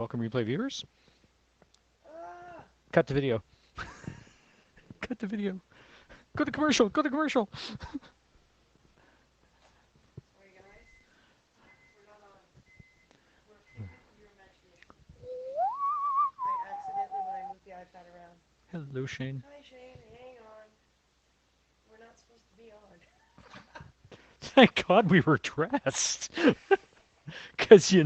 Welcome, replay viewers. Cut the video. Cut the video. Go to commercial. Go to commercial. Sorry guys, we're not on. We're a figment of your imagination. I accidentally, when I moved the iPad around. Hello, Shane. Hi Shane, hang on. We're not supposed to be on. Thank God we were dressed. Because, we're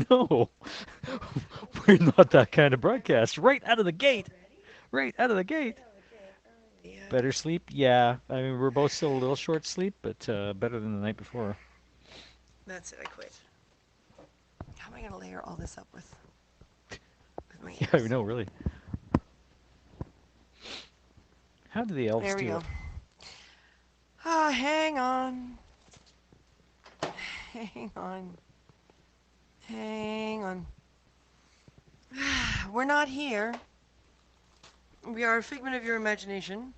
not that kind of broadcast. Right out of the gate. Already? Right out of the Right gate. out of the gate. Oh yeah. Better sleep? Yeah. I mean, we're both still a little short sleep, but better than the night before. That's it, I quit. How am I gonna layer all this up with my Yeah, I ears? know, really. How do the elves There we do go. it? Ah, hang on. Hang on. Hang on. We're not here. We are a figment of your imagination.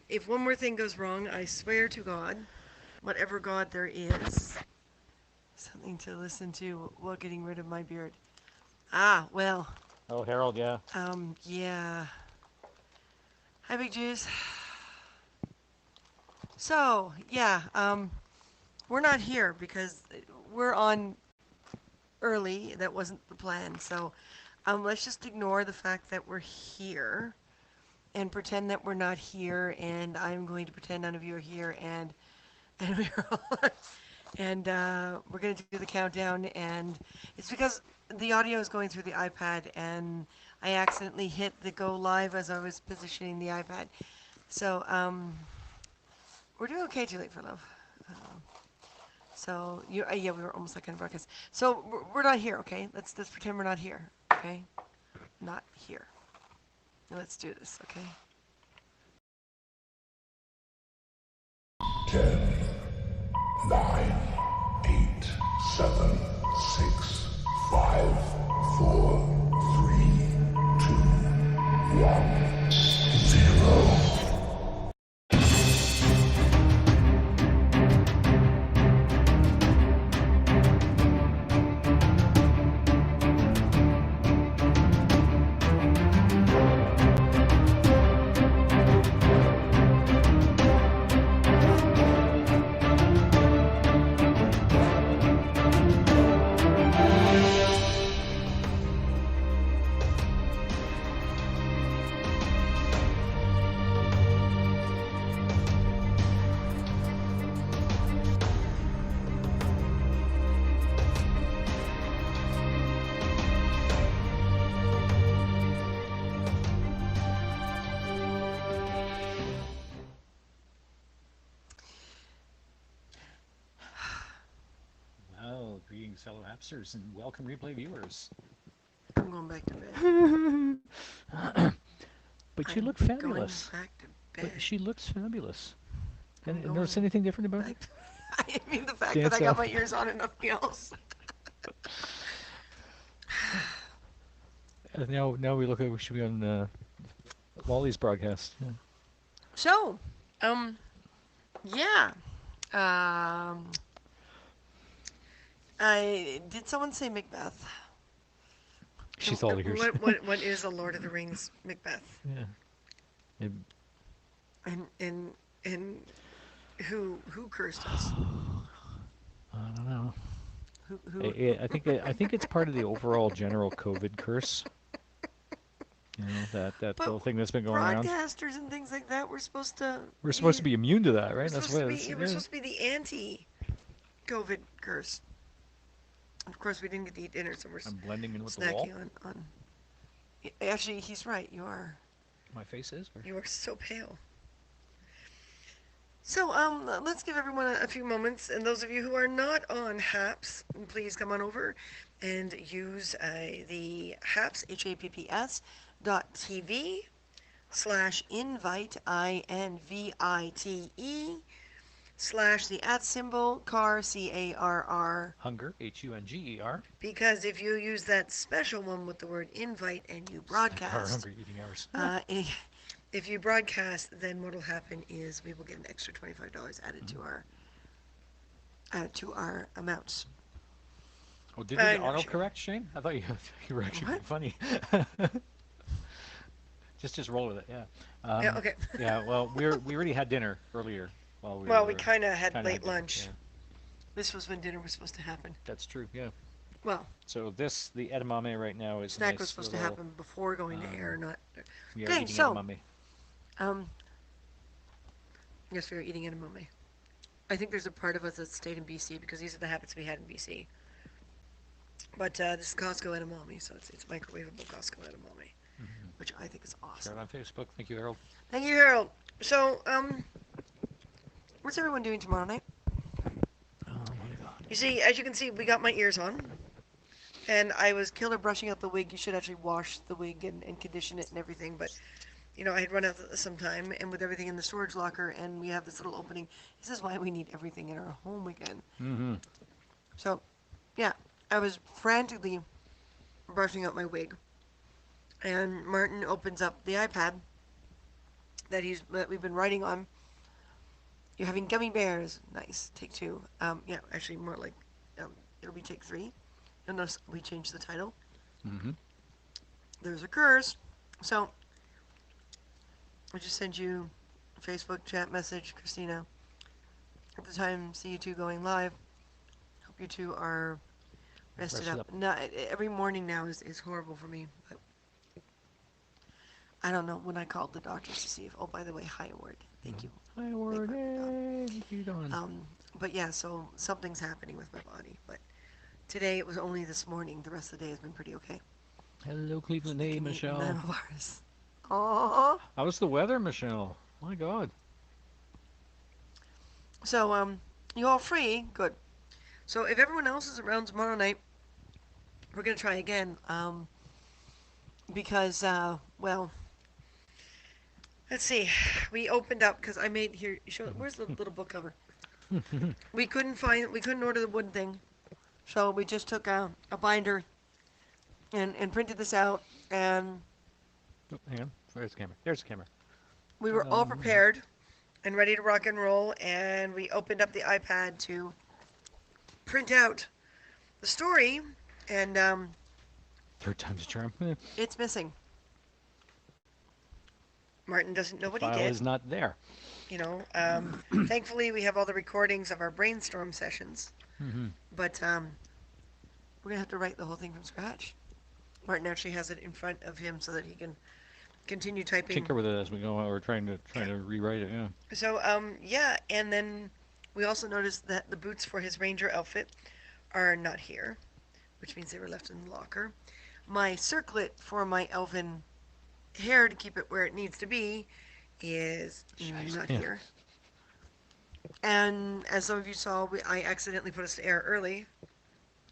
If one more thing goes wrong, I swear to God, whatever God there is, something to listen to while getting rid of my beard. Ah, well, Oh, Harold, yeah. yeah. Hi, Big Juice. So, yeah, we're not here because we're on early. That wasn't the plan. So, let's just ignore the fact that we're here and pretend that we're not here. And I'm going to pretend none of you are here. And we're all, and we're going to do the countdown. And it's because the audio is going through the iPad, and I accidentally hit the go live as I was positioning the iPad. So, we're doing okay, Too Late for Love. So you, yeah, we were almost like on broadcast. So we're not here, okay? Let's pretend we're not here, okay? Not here. Let's do this, okay? 10, 9, 8, 7, 6, 5, 4, 3, 2, 1, 0. Well, greetings, fellow Hapsters, and welcome, replay viewers. I'm going back to bed. But you I'm look going fabulous. back to But bed. she looks fabulous. I'm And notice going anything different about back. it? I mean the fact that I Dance got off. my ears on and nothing else. Now we look like we should be on Wally's broadcast. Yeah. So, um, yeah. Um, I did someone say Macbeth? She's all ears. What is a Lord of the Rings Macbeth? Yeah. It- And who cursed us? I don't know. Who I think it's part of the overall general COVID curse. That But little thing that's been going around. broadcasters and things like that, we're supposed to We're supposed to be be immune to that, we're right? That's supposed why to it's, be we're supposed to be the anti-COVID curse. Of course, we didn't get to eat dinner, so we're I'm blending in with the wall. snacking on. Actually, he's right. My face is. You are so pale. So, let's give everyone a few moments, and those of you who are not on HAPS, please come on over and use the HAPS, HAPPS .tv/invite, INVITE, / the @ symbol, CAR, CARR, Hunger, Hunger, because if you use that special one with the word invite and you broadcast, hungry eating hours. if you broadcast, then what will happen is we will get an extra $25 added to our amounts. Oh, did I it know, Shane. autocorrect, Shane? I thought you you were actually What? being funny. Just roll with it, yeah. Yeah, okay. Yeah, well, we already had dinner earlier while we Well, we were kind of had kind of had late dinner. Yeah, lunch. This was when dinner was supposed to happen. that's true. Yeah. Well, So the edamame right now is a snack was nice supposed to little. happen before going to air, Um, not. we are Okay, eating so, edamame. um, yes, we were eating edamame. I think there's a part of us that stayed in BC because these are the habits we had in BC. But this is Costco edamame, so it's microwavable Costco edamame, Hmm. which I think is Share awesome. it on Facebook. Thank you, Harold. Thank you, Harold. So, what's everyone doing tomorrow night? Oh my God. You see, as you can see, we got my ears on, and I was killer brushing out the wig. You should actually wash the wig and condition it and everything, but I had run out some time, and with everything in the storage locker, and we have this little opening. This is why we need everything in our home again. Mm-hmm. So, yeah, I was frantically brushing out my wig, and Martin opens up the iPad that we've been writing on. You're having gummy bears. Nice. Take two. Yeah, actually more like it'll be take three. You'll notice we changed the title. Mm-hmm. There's a curse. So I just sent you a Facebook chat message, Christina. At the time, see you two going live. Hope you two are rested Rested up. up. No, every morning now is horrible for me. But I don't know when I called the doctors to see if. Oh, by the way, hi, Ward. Thank you. Hi, Big Ward. Mark. Hey, how you doing? But yeah, so something's happening with my body. But today it was only this morning. The rest of the day has been pretty okay. Hello, It's Cleveland. Hey, making me Michelle. nanovirus. Oh. How's the weather, Michelle? My God. So you all free? Good. So if everyone else is around tomorrow night, we're gonna try again. Because well, let's see. We opened up because I made here. Show. Where's the little book cover? We couldn't order the wood thing, so we just took a binder and printed this out, and Oh, hang on. Where's the camera? There's the camera. we were all prepared and ready to rock and roll, and we opened up the iPad to print out the story, and Third time's a charm. it's missing. Martin doesn't know The what he file did. is not there. You know, thankfully we have all the recordings of our brainstorm sessions, Mm-hmm. but we're gonna have to write the whole thing from scratch. Martin actually has it in front of him so that he can continue typing. Tinker with it as we go. We're trying to rewrite it. Yeah. So yeah, and then we also noticed that the boots for his ranger outfit are not here, which means they were left in the locker. My circlet for my elven hair to keep it where it needs to be is not Yeah. here. And as some of you saw, I accidentally put us to air early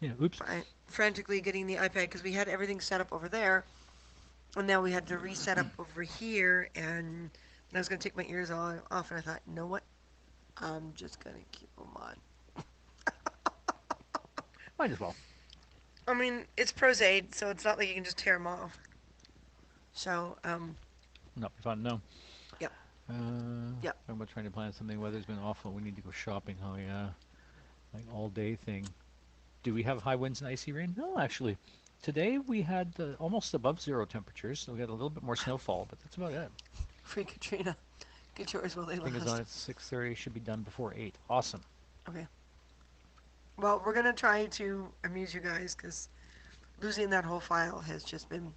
Yeah. Oops. by frantically getting the iPad because we had everything set up over there, and now we had to reset up over here. And I was gonna take my ears off, and I thought, you know what? I'm just gonna keep them on. Might as well. I mean, it's Prozaid, so it's not like you can just tear them off. So, Not be fun. No. Yep. Yep. I'm about trying to plan something. Weather's been awful. We need to go shopping. Oh yeah. Like all day thing. Do we have high winds and icy rain? No, actually. Today we had almost above zero temperatures, so we got a little bit more snowfall, but that's about it. free Katrina. Get yours while they Thing is on last. at 6:30. Should be done before 8. Awesome. Okay. Well, we're gonna try to amuse you guys because losing that whole file has just been.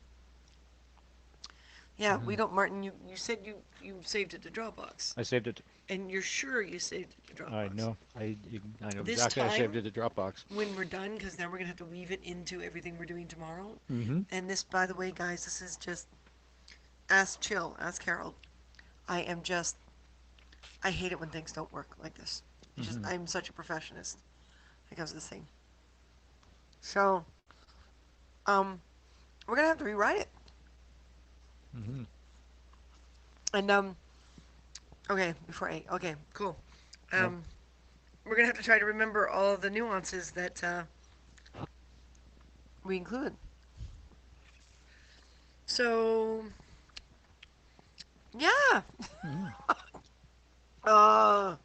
Yeah, we Mhm. don't. Martin, you said you saved it to Dropbox, I saved it. and you're sure you saved it to Dropbox. I know. I know This exactly. I saved time- it to Dropbox. When we're done, because now we're gonna have to weave it into everything we're doing tomorrow. Mm-hmm. And this, by the way, guys, this is just ask chill, ask Harold. I am just. I hate it when things don't work like this. It's just Mhm. I'm such a perfectionist. It comes to this thing. So, we're gonna have to rewrite it. Mm-hmm. And okay, before 8. Okay, cool. Yep. We're gonna have to try to remember all of the nuances that we included. So, yeah. Mm-hmm. Uh,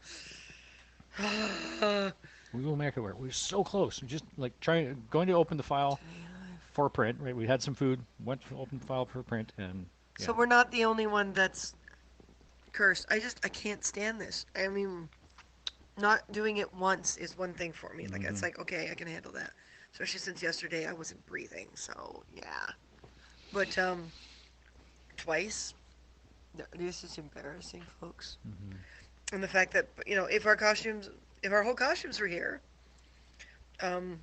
We will make it work. We're so close. We just like trying going to open the file for print. Right. We had some food. Went to open the file for print, and So yeah. we're not the only one that's cursed. I can't stand this. I mean, not doing it once is one thing for me. Like it's Hmm. like okay, I can handle that. Especially since yesterday I wasn't breathing. So yeah. But twice. This is embarrassing, folks. Hmm. And the fact that if our whole costumes were here, um,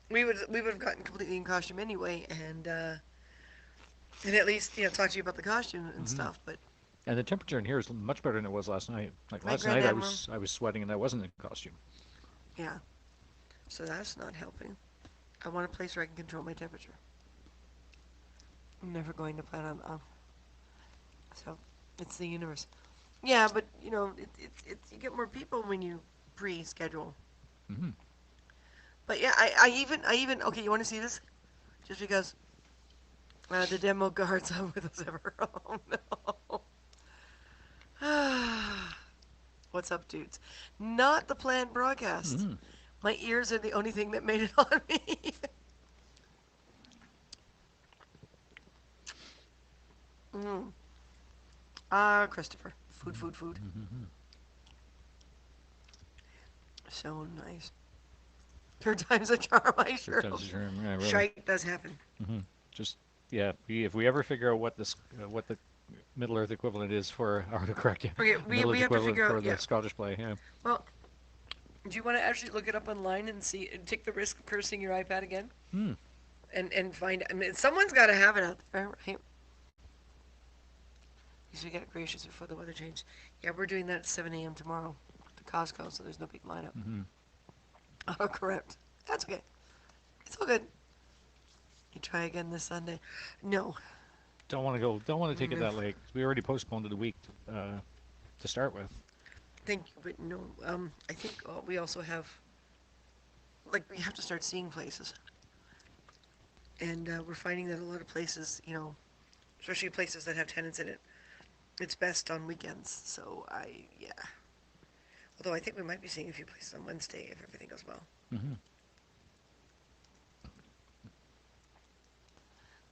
we would have gotten completely in costume anyway, and at least talk to you about the costume and Hmm. stuff. But And the temperature in here is much better than it was last night. Like hi, last Grand night, Admiral. I was sweating and I wasn't in costume. Yeah, so that's not helping. I want a place where I can control my temperature. I'm never going to plan on. So it's the universe. Yeah, but you get more people when you pre-schedule. Hmm. But yeah, I even okay. You want to see this? Just because the demo guards are with us ever. Oh no. What's up, dudes? Not the planned broadcast. Hmm. My ears are the only thing that made it on me. mm. Ah, Christopher. Food, food, food. Hmm. So nice. Third time's a charm, I Third sure time's hope. a charm. Yeah, really. Shite does happen. Hmm. Just yeah. If we ever figure out what the Middle Earth equivalent is for autocorrect, yeah, Okay, Middle we Earth have to equivalent figure out, for the yeah. Scottish play. Yeah. Well, do you want to actually look it up online and see, and take the risk of cursing your iPad again? Hmm. And find, I mean, someone's got to have it out there, right? Because we got gracious before the weather changed. Yeah, we're doing that at 7 a.m. tomorrow to Costco, so there's no big lineup. Hmm. Oh, correct. That's okay. It's all good. You try again this Sunday. No. Don't want to go. Don't want to take it No. that late. We already postponed it a week to start with. Thank you, but no. I think we also have, like, we have to start seeing places. And we're finding that a lot of places, especially places that have tenants in it, it's best on weekends. So yeah. Although I think we might be seeing a few places on Wednesday if everything goes well. Hmm.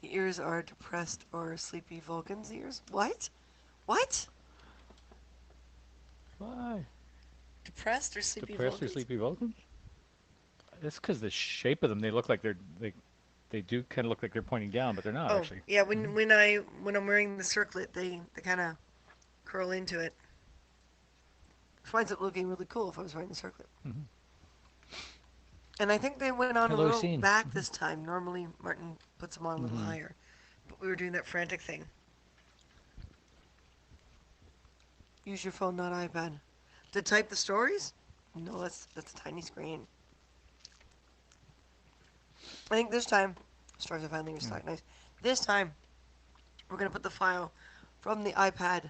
The ears are depressed or sleepy Vulcan's ears. What? What? Why? Depressed or sleepy Depressed or Vulcans? sleepy Vulcans? It's because the shape of them. They look like they do kind of look like they're pointing down, but they're not Oh, actually. yeah. Hmm. When I'm wearing the circlet, they kind of curl into it. Finds it looking really cool if I was wearing the circlet. Hmm. And I think they went on a Hello, little scene. back this time. Normally Martin puts them on a little Hmm. higher, but we were doing that frantic thing. Use your phone, not iPad. To type the stories? No, that's a tiny screen. I think this time, stories are finally Yeah. nice. This time, we're gonna put the file from the iPad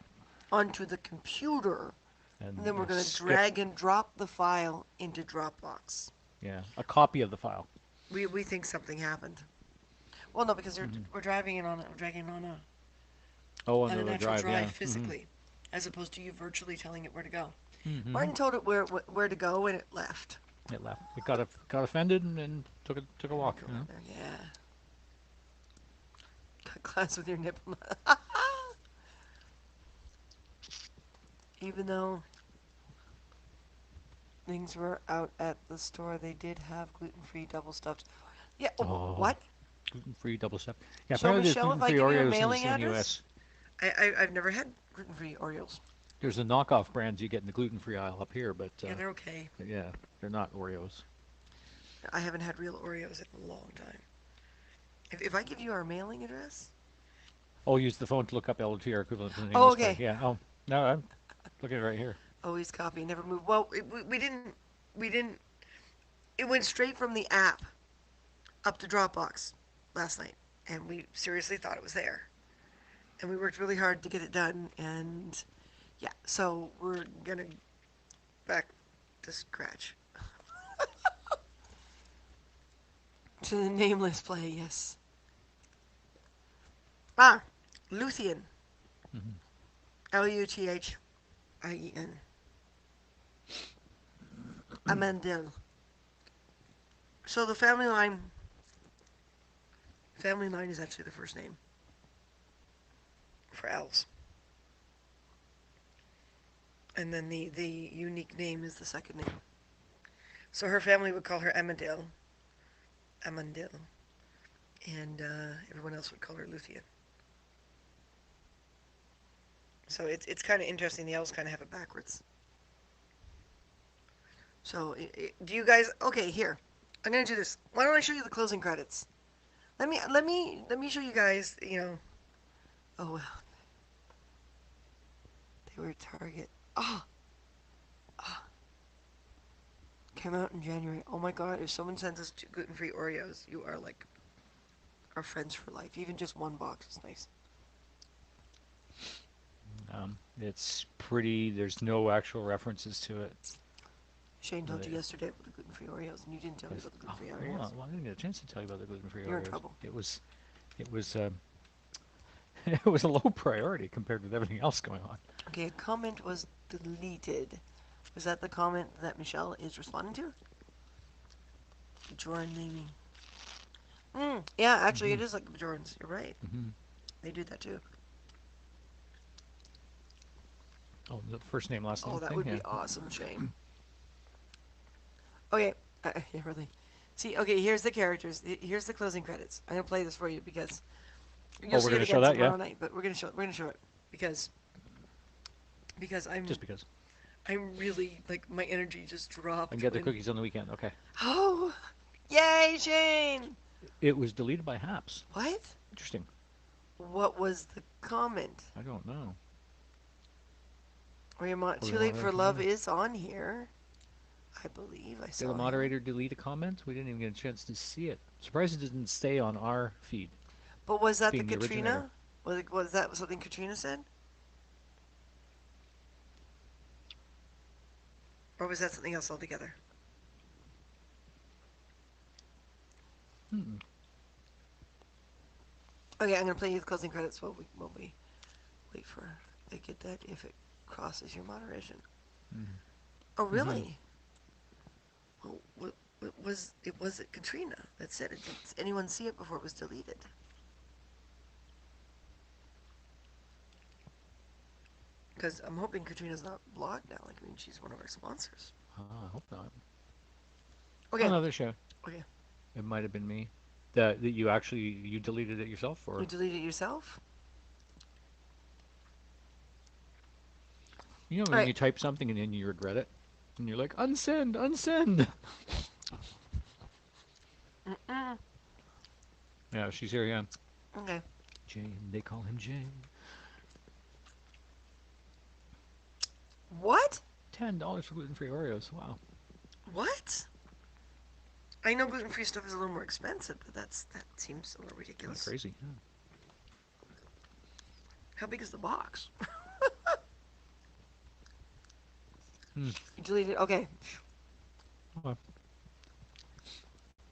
onto the computer, and And then we're gonna skip. drag and drop the file into Dropbox. Yeah, a copy of the file. We think something happened. Well, no, because Hmm. we're driving it on we're dragging it Oh, on onto an the actual drive. drive Yeah. Hmm. physically, as opposed to you virtually telling it where to go. Hmm. Martin told it where to go, and it left. It left. It got offended and took a walk. Go You in know. there, yeah. Cut class with your nipple. Even though things were out at the store, they did have gluten-free double stuffed. Yeah. Oh, Oh, what? gluten-free double step. Yeah, So apparently there's Michelle, if I gluten-free give you a Oreos mailing in the address, U.S. I've never had gluten-free Oreos. There's the knockoff brands you get in the gluten-free aisle up here, Yeah, they're okay. but yeah, they're not Oreos. I haven't had real Oreos in a long time. If I give you our mailing address, Oh, use the phone to look up LOTR equivalent in the oh English play. okay, Yeah. Oh, no, I'm looking at it right here. always copy, never move. Well, we didn't. It went straight from the app up to Dropbox last night, and we seriously thought it was there. And we worked really hard to get it done, and yeah, so we're gonna back to scratch. To the nameless play, yes. Ah, Luthien. Hmm. Luthien. Amandil. So the family line is actually the first name for elves, and then the unique name is the second name. So her family would call her Amandil, and everyone else would call her Luthien. So it's kind of interesting. The elves kind of have it backwards. So do you guys? Okay, here. I'm gonna do this. Why don't I show you the closing credits? Let me show you guys. Oh well, they were Target. Oh, oh, came out in January. Oh my God! If someone sends us gluten-free Oreos, you are like our friends for life. Even just one box is nice. It's pretty. There's no actual references to it. Shane told The, you yesterday about the gluten-free Oreos, and you didn't tell me yes. about the Oh, gluten-free hold Oreos. on. Well, I didn't get a chance to tell you about the gluten-free You're in Oreos. trouble. It was it was a low priority compared with everything else going on. Okay, a comment was deleted. Was that the comment that Michelle is responding to? Bjorn naming. Yeah, actually, Hmm. it is like Bjorn's. You're right. Hmm. They do that too. Oh, the first name, last Oh, name that thing. would Yeah. be awesome, Shane. Okay, yeah, really. See, okay, here's the characters. Here's the closing credits. I'm gonna play this for you because Oh, you'll we're see it gonna show again that. Yeah. tomorrow night. But we're gonna show it because because Just because I'm really like my energy just I can dropped get the when. cookies on the weekend. Okay. Oh, yay, Shane! It was deleted by Haps. What? Interesting. What was the comment? I don't know. Or your Are we Too the Late for moderation Love later? is on here. I believe I Did the saw him. moderator delete a comment? We didn't even get a chance to see it. Surprised it didn't stay on our feed, But was that the being the originator. Katrina? Was that something Katrina said? Or was that something else altogether? Hmm. Okay, I'm gonna play you the closing credits while we wait for it get that if it crosses your moderation. Oh Mm-hmm. really? Well, was it Katrina that said it? Did anyone see it before it was deleted? Because I'm hoping Katrina's not blocked now. Like, I mean, she's one of our sponsors. I hope not. Oh Okay, no, there's show. okay. It might have been me. That you actually you deleted it yourself, You or deleted it yourself? All when right. you type something and then you regret it, and you're like unsend, unsend. Mm-mm. Yeah, she's here. Yeah, Okay. Jane. They call him Jane. What? $10 for gluten-free Oreos. Wow, What? I know gluten-free stuff is a little more expensive, but that seems a little kind of ridiculous. crazy. Yeah. How big is the box? Hmm. You deleted. Okay. Well,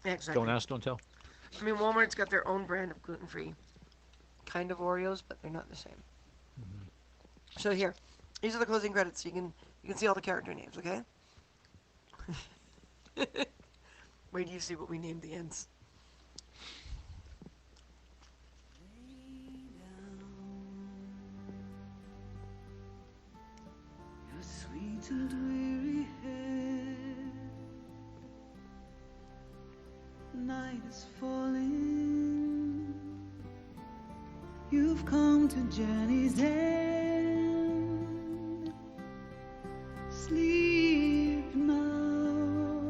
Yeah, don't exactly. ask, don't tell. I mean, Walmart's got their own brand of gluten-free kind of Oreos, but they're not the same. Hmm. So here, these are the closing credits. So you can see all the character names. Okay. Wait do you see what we named the ends. Your sweet and weary head. Night is falling. You've come to journey's end. Sleep now.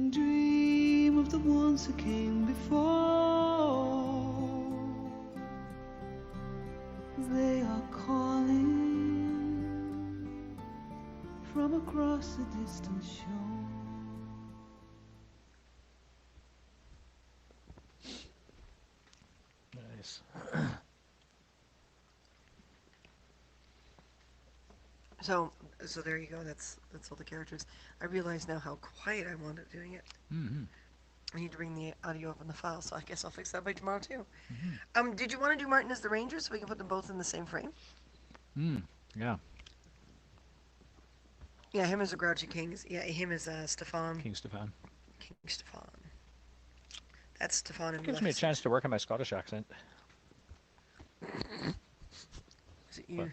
Dream of the ones who came before. They are calling from across the distant shore. Nice. So there you go. That's all the characters. I realize now how quiet I wound up doing it. Mm-hmm. I need to bring the audio up on the file, so I guess I'll fix that by tomorrow too. Mm-hmm. Did you want to do Martin as the Ranger so we can put them both in the same frame? Mm. Yeah. Yeah, him as a Grouchy King. Yeah, him as Stefan. King Stefan. King Stefan. That's Stefan in the Gives me a left. chance to work on my Scottish accent. Is it But you?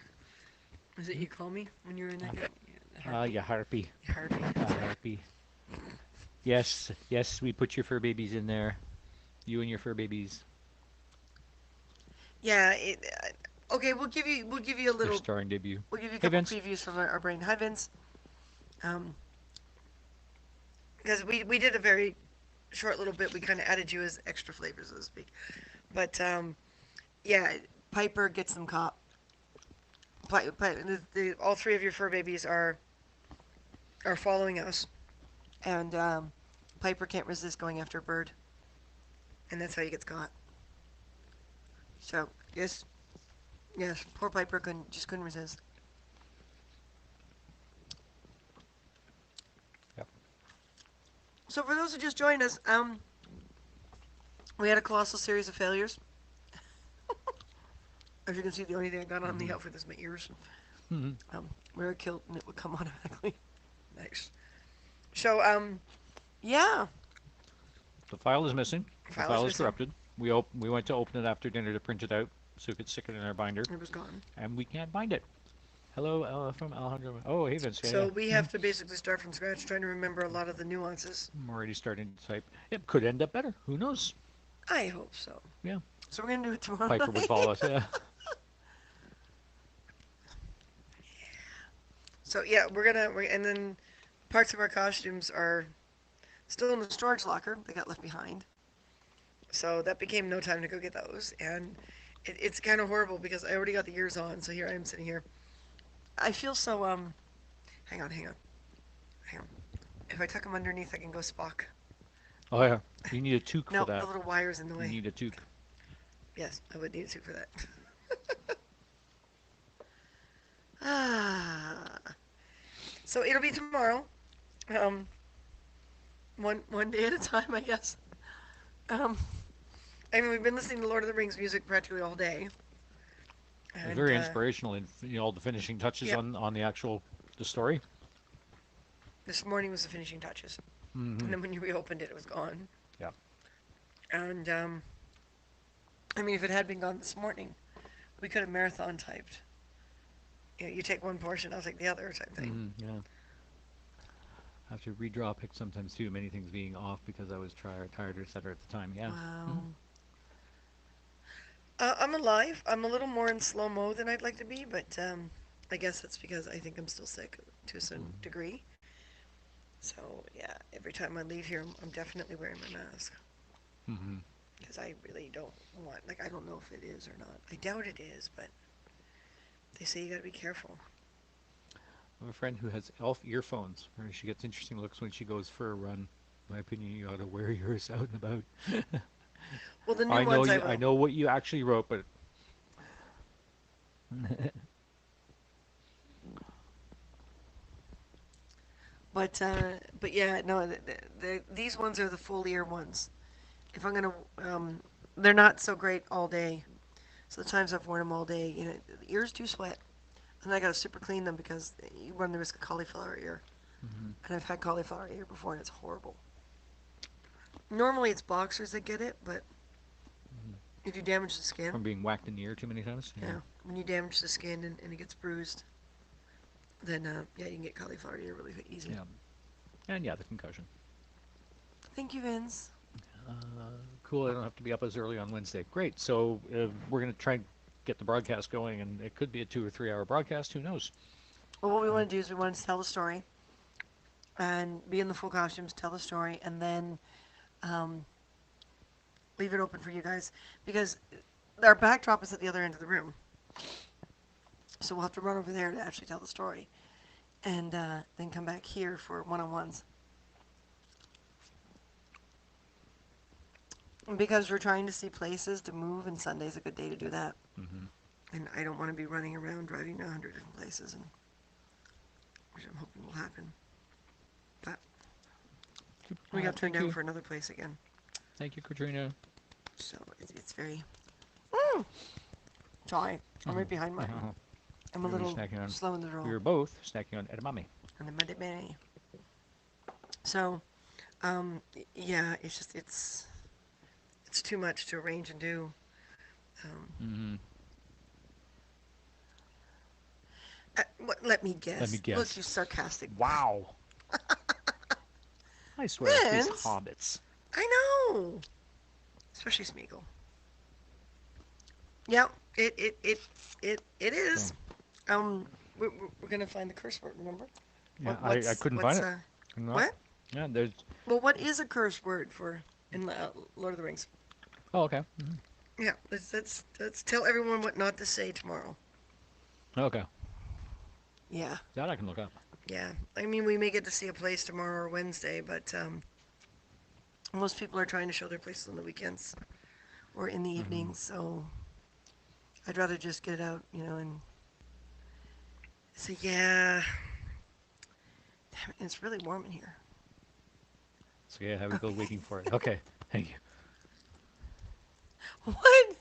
Is it you call me when you're in that? yeah, harpy. Harpy. Harpy. Yes, yes, we put your fur babies in there. You and your fur babies. Yeah. Okay, we'll give you a Their little. starring debut. We'll give you a Hey, couple Vince. previews from our brain. Hi, Vince. Um, because we did a very short little bit. We kind of added you as extra flavors, so to speak. But yeah, Piper gets them caught. All three of your fur babies are following us, and Piper can't resist going after a bird, and that's how he gets caught. So yes, yes, poor Piper couldn't resist. Yep. So for those who just joined us, we had a colossal series of failures. As you can see, the only thing I got on the outfit is my ears. Mm-hmm. Wear a kilt and it would come automatically. Nice. So yeah, The file is missing. The file is file is missing. corrupted. We went to open it after dinner to print it out so we could stick it in our binder, It was gone. and we can't find it. Hello, from Alejandro. Oh, hey Vince. Yeah, So yeah. we have to basically start from scratch, trying to remember a lot of the nuances. I'm already starting to type. It could end up better. Who knows? I hope so. Yeah. So we're gonna do it tomorrow Piper would night. follow us. Yeah. So yeah, and then parts of our costumes are still in the storage locker. They got left behind. So that became no time to go get those, and it's kind of horrible because I already got the ears on. So here I am sitting here. I feel so Hang on, hang on, hang on. If I tuck them underneath, I can go Spock. Oh yeah. You need a toque No, for that. the little wire's in the You way. need a toque. Yes, I would need a suit for that. Ah. So it'll be tomorrow. Um, one day at a time, I guess. Um, I mean, we've been listening to Lord of the Rings music practically all day, It was and very inspirational in all the finishing touches yep, on the actual the story. this morning was the finishing touches, and Mm-hmm. then when you reopened it, it was gone. Yeah. And I mean, if it had been gone this morning, we could have marathon typed. You take one portion, I'll take the other type thing. Mm-hmm. Yeah. I have to redraw a pic sometimes too. Many things being off because I was tired, etc. at the time. Yeah. Wow. I'm alive. I'm a little more in slow mo than I'd like to be, but I guess that's because I think I'm still sick to a certain Mm-hmm. degree. So yeah, every time I leave here, I'm definitely wearing my mask Mm-hmm. because I really don't want. Like, I don't know if it is or not. I doubt it is, but they say you got to be careful. I have a friend who has elf earphones. Where she gets interesting looks when she goes for a run. In my opinion, you ought to wear yours out and about. Well, the new I know ones I you. I will. know what you actually wrote, but But yeah, no, these ones are the full ear ones. If I'm gonna, they're not so great all day. So the times I've worn them all day, the ears do sweat, and I gotta super clean them because you run the risk of cauliflower ear. mm-hmm. And I've had cauliflower ear before, and it's horrible. Normally it's boxers that get it, but Mm-hmm. if you damage the skin, From being whacked in the ear too many times. Yeah. yeah, when you damage the skin and it gets bruised, then yeah, you can get cauliflower ear really easy. Yeah. And yeah, the concussion. Thank you, Vince. Uh, cool. I don't have to be up as early on Wednesday. Great. So we're gonna try and get the broadcast going, and it could be a 2 or 3 hour broadcast. Who knows? Well, what we want to do is we want to tell the story and be in the full costumes, tell the story, and then um, leave it open for you guys because our backdrop is at the other end of the room. So we'll have to run over there to actually tell the story and then come back here for one-on-ones. Because we're trying to see places to move, and Sunday's a good day to do that. Mm-hmm. And I don't want to be running around driving to 100 different places, and which I'm hoping will happen. But we got turned Thank down you. for another place again. Thank you, Katrina. So it's very. Sorry, I'm right behind mine. I'm a We were little snacking on. slow in the We draw. were both snacking on edamame. And the Monday Bay. So, Yeah, it's too much to arrange and do. Um, Mm-hmm. let me Let me guess. Look, guess. you sarcastic. Wow. I swear, these Vince, hobbits. I know. Especially Smeagol. Yeah, it So, is. Um, we're gonna find the curse word. Remember? yeah, I couldn't find What's it. No. what? Yeah, there's. Well, what is a curse word for in Lord of the Rings? Oh, okay. Hmm. Yeah, let's tell everyone what not to say tomorrow. Okay. Yeah, That I can look up. yeah. I mean, we may get to see a place tomorrow or Wednesday, but most people are trying to show their places on the weekends or in the Mm-hmm. evenings. So I'd rather just get it out, and say, yeah. Damn it, it's really warm in here. So yeah, have a go Okay. waiting for it. Okay. Thank you. What?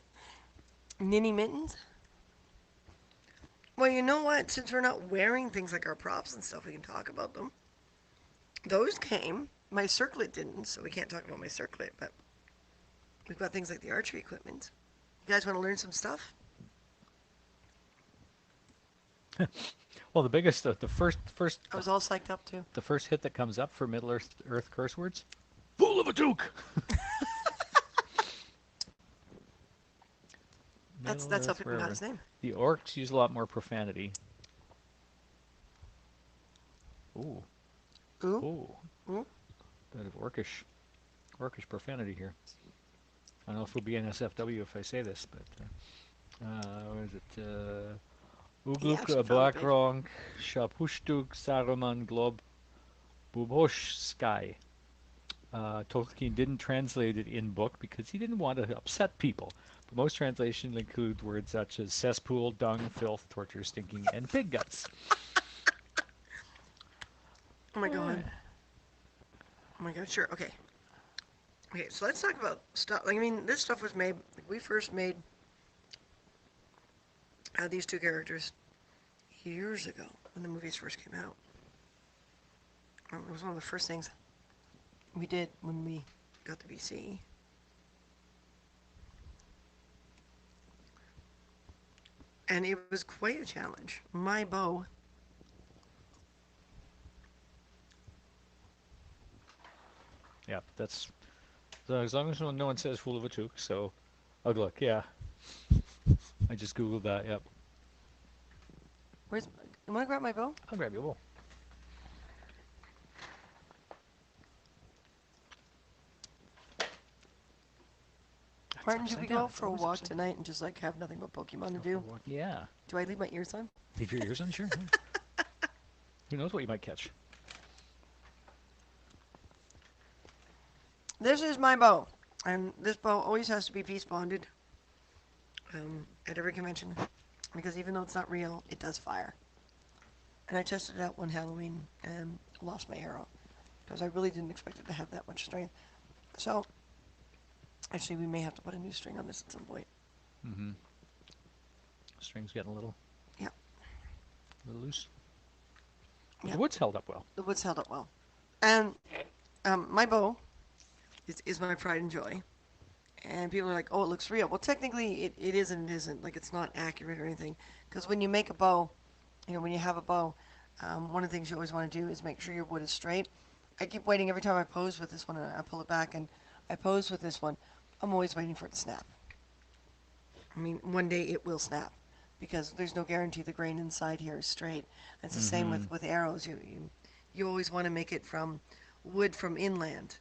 Ninny mittens? Well, you know what? Since we're not wearing things like our props and stuff, we can talk about them. Those came. My circlet didn't, so we can't talk about my circlet, but we've got things like the archery equipment. You guys want to learn some stuff? Well, the biggest, I was all psyched up too. the first hit that comes up for Middle Earth curse words. Fool of a Duke. That's Middle that's how Earth, people got wherever. his name. The orcs use a lot more profanity. Ooh, Ooh, ooh, ooh. bit of orcish profanity here. I don't know if we'll be NSFW if I say this, but what is it? He Ugluk actually found it big. Blackrong Shapushtuk Saruman Glob Bubosh Sky. Tolkien didn't translate it in book because he didn't want to upset people. But most translations include words such as cesspool, dung, filth, torture, stinking, and pig guts. Oh my Uh, god. Oh my god. Sure. Okay. Okay. So let's talk about stuff. Like, I mean, this stuff was made. Like, we first made these two characters years ago when the movies first came out. It was one of the first things we did when we got to BC. And it was quite a challenge. My bow. yeah, that's so as long as no one says fool of a toque. So, oh look, yeah, I just googled that. Yep, Where's? You want to grab my bow? I'll grab you a bowl. That's Martin, do we upside go down. out It's for a always walk upside down. tonight and just like have nothing but Pokemon to Go for a do? walk. Yeah, Do I leave my ears on? leave your ears on, sure. Yeah. Who knows what you might catch? This is my bow, and this bow always has to be peace bonded at every convention because even though it's not real, it does fire. And I tested it out one Halloween and lost my arrow because I really didn't expect it to have that much strength. So actually, we may have to put a new string on this at some point. Mm-hmm. String's getting Yeah, a little loose, but yeah. the wood's held up well. The wood's held up well, and my bow is my pride and joy. And people are like, "Oh, it looks real." Well, technically, it is and it isn't. Like, it's not accurate or anything. Because when you make a bow, when you have a bow, one of the things you always want to do is make sure your wood is straight. I keep waiting every time I pose with this one, and I pull it back, and I pose with this one. I'm always waiting for it to snap. I mean, one day it will snap, because there's no guarantee the grain inside here is straight. It's the same Mm-hmm. with arrows. You always want to make it from wood from inland.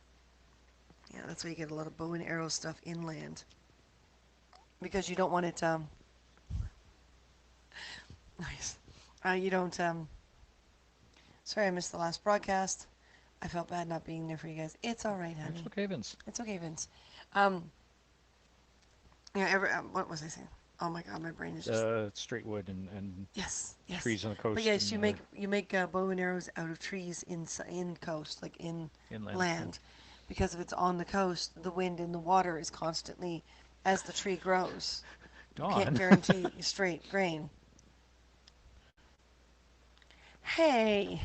Yeah, that's why you get a lot of bow and arrow stuff inland, because you don't want it. Nice. You don't. Sorry, I missed the last broadcast. I felt bad not being there for you guys. It's all right, It's honey. okay, Vince. It's okay, Vince. Um, what was I saying? Oh my God, my brain is just. Straight wood and Yes, yes. trees on the But coast yes, and you make bow and arrows out of trees in coast, like in inland. Yeah. land, because if it's on the coast, the wind and the water is constantly, as the tree grows. You can't Dawn. guarantee straight grain. Hey,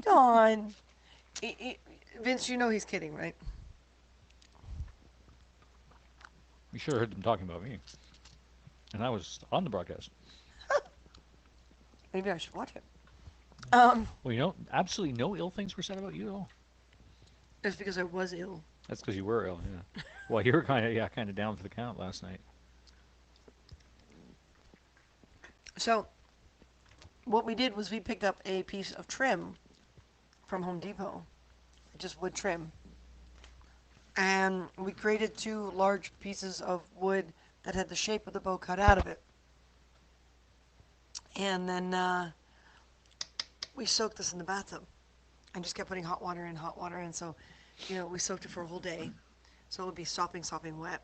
Dawn. he, he, Vince, you know he's kidding, right? You should have heard them talking about me. And I was on the broadcast. Maybe I should watch it. Yeah. Um, Well, you know, absolutely no ill things were said about you at all. it's because I was ill. That's because you were ill, yeah. Well, you were kind of, yeah, kind of down for the count last night. So what we did was we picked up a piece of trim from Home Depot, just wood trim, and we created two large pieces of wood that had the shape of the bow cut out of it. And then we soaked this in the bathtub and just kept putting hot water in, hot water in. So, we soaked it for a whole day. So it would be sopping, sopping wet.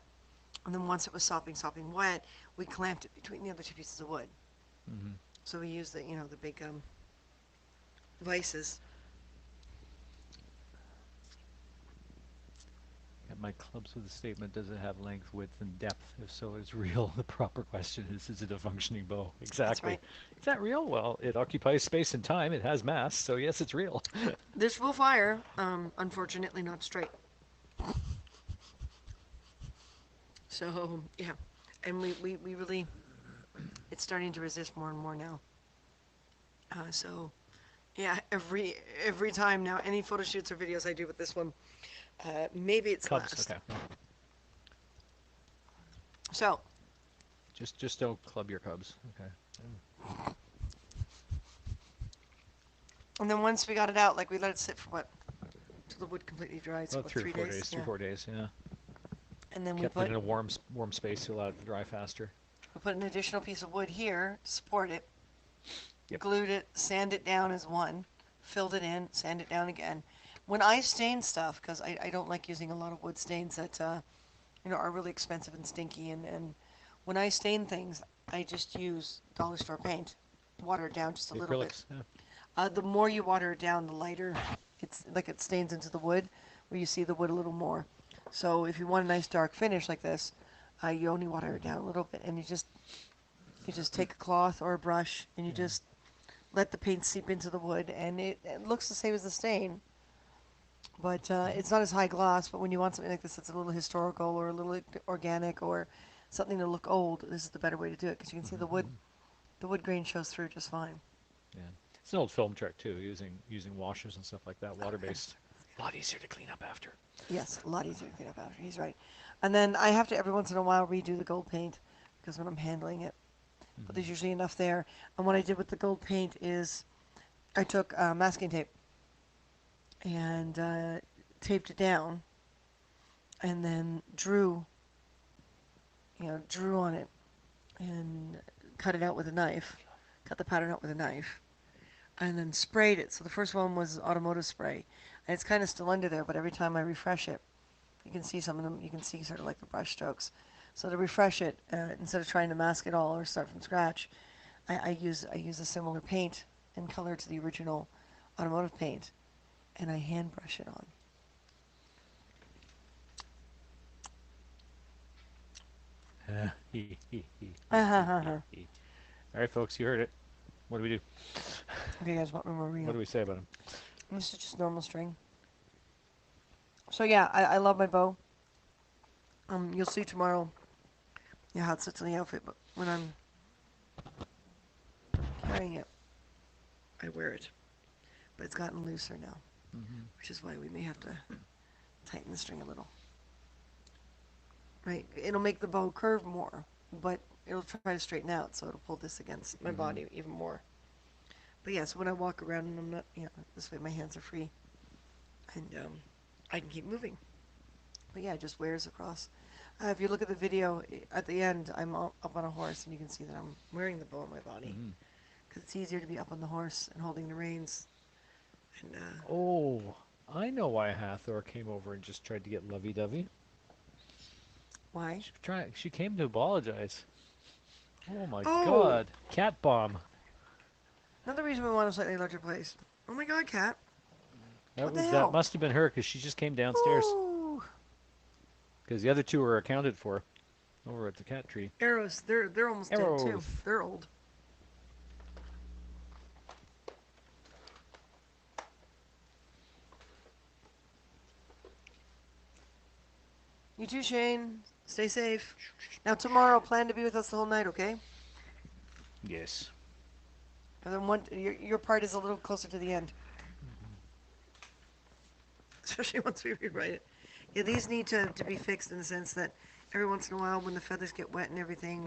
And then once it was sopping, sopping wet, we clamped it between the other two pieces of wood. Mm-hmm. So we used the big vices. Yeah, my clubs with the statement, does it have length, width, and depth? If so, it's real. The proper question is it a functioning bow? That's Exactly. right. Is that real? Well, it occupies space and time. It has mass, so yes, it's real. This will fire, unfortunately not straight. So, yeah. And we really, it's starting to resist more and more now. So, yeah, every time now, any photo shoots or videos I do with this one, maybe it's Cubs, last. okay. So, Just don't club your cubs, okay. and then once we got it out, like we let it sit for what? Till the wood completely dried, so About what, three or 3 four days? days, Yeah. 3 or 4 days, yeah. And then Kept it in a warm space to allow it to dry faster. we put an additional piece of wood here to support it, Yep. glued it, sand it down as one, filled it in, sand it down again. When I stain stuff, because I don't like using a lot of wood stains that are really expensive and stinky, and when I stain things, I just use dollar store paint, water it down just a The little bit. acrylics, yeah. The more you water it down, the lighter it's like it stains into the wood, where you see the wood a little more. So if you want a nice dark finish like this, you only water it down a little bit, and you just take a cloth or a brush, and you Yeah. just let the paint seep into the wood, and it looks the same as the stain, but it's not as high gloss. But when you want something like this that's a little historical or a little organic or something to look old, this is the better way to do it because you can see Mm-hmm. the wood grain shows through just fine. Yeah. It's an old film trick too, using washers and stuff like that, water-based. A lot easier to clean up after. Yes, a lot easier to clean up after. He's right. And then I have to every once in a while redo the gold paint because when I'm handling it, but Mm-hmm. there's usually enough there. And what I did with the gold paint is I took masking tape and taped it down, and then drew on it and cut it out with a knife, cut the pattern out with a knife, and then sprayed it. So the first one was automotive spray, and it's kind of still under there, but every time I refresh it, you can see some of them, you can see sort of like the brush strokes. So to refresh it, instead of trying to mask it all or start from scratch, I use a similar paint and color to the original automotive paint, and I hand brush it on. All right, folks, you heard it. What do we do? Okay, guys, want me more What real? do we say about him? This is just normal string. So yeah, I love my bow. You'll see tomorrow, how it sits on the outfit, but when I'm carrying it, I wear it. But it's gotten looser now, Mm-hmm. which is why we may have to tighten the string a little. Right? It'll make the bow curve more, but it'll try to straighten out, so it'll pull this against my Mm-hmm. body even more. But yeah, so when I walk around and I'm not, this way my hands are free, and I can keep moving. But yeah, it just wears across. If you look at the video at the end, I'm up on a horse, and you can see that I'm wearing the bow on my body Mm-hmm. because it's easier to be up on the horse and holding the reins. And Oh, I know why Hathor came over and just tried to get lovey-dovey. why? She came to apologize. Oh my Oh, God, cat bomb. another reason we want a slightly larger place. Oh my God, cat! What the That hell? must have been her because she just came downstairs. Ooh, Because the other two were accounted for over at the cat tree. arrows. They're almost dead too. Arrows. They're old. You too, Shane. Stay safe. Now tomorrow, plan to be with us the whole night, okay? Yes. And then your part is a little closer to the end, especially once we rewrite it. Yeah, these need to be fixed in the sense that every once in a while, when the feathers get wet and everything,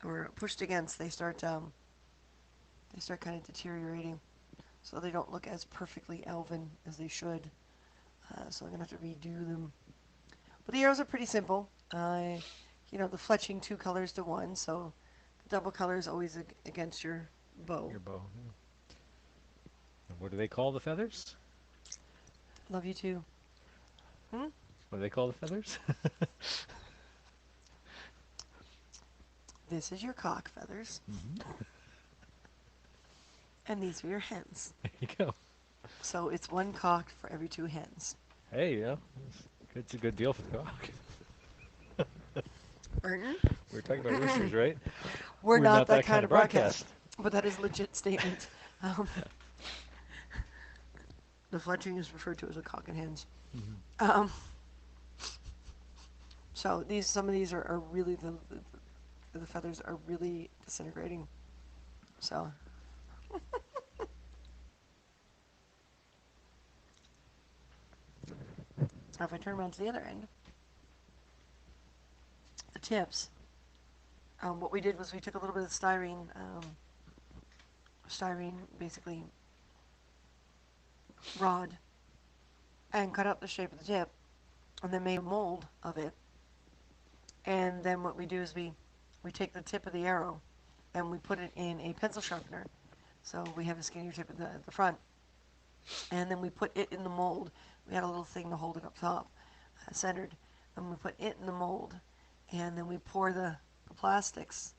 or pushed against, they start kind of deteriorating, so they don't look as perfectly elven as they should. So I'm gonna have to redo them. But the arrows are pretty simple. The fletching 2 colors to 1, so the double color is always against your bow. Your bow. Yeah. And what do they call the feathers? Love you too. Hmm? What do they call the feathers? This is your cock feathers, Mm-hmm. and these are your hens. There you go. So it's 1 cock for every 2 hens. Hey, yeah, it's a good deal for the cock. Burton? We were talking about roosters, right? We're not that kind of of broadcast. But that is a legit statement. Um, the fletching is referred to as a cock and hens. Mm-hmm. So some of these are really the feathers are really disintegrating. So now if I turn around to the other end, the tips. What we did was we took a little bit of styrene basically rod, and cut out the shape of the tip, and then made a mold of it. And then what we do is we take the tip of the arrow and we put it in a pencil sharpener. So we have a skinnier tip at the front. And then we put it in the mold. We had a little thing to hold it up top, centered. And we put it in the mold. And then we pour the plastics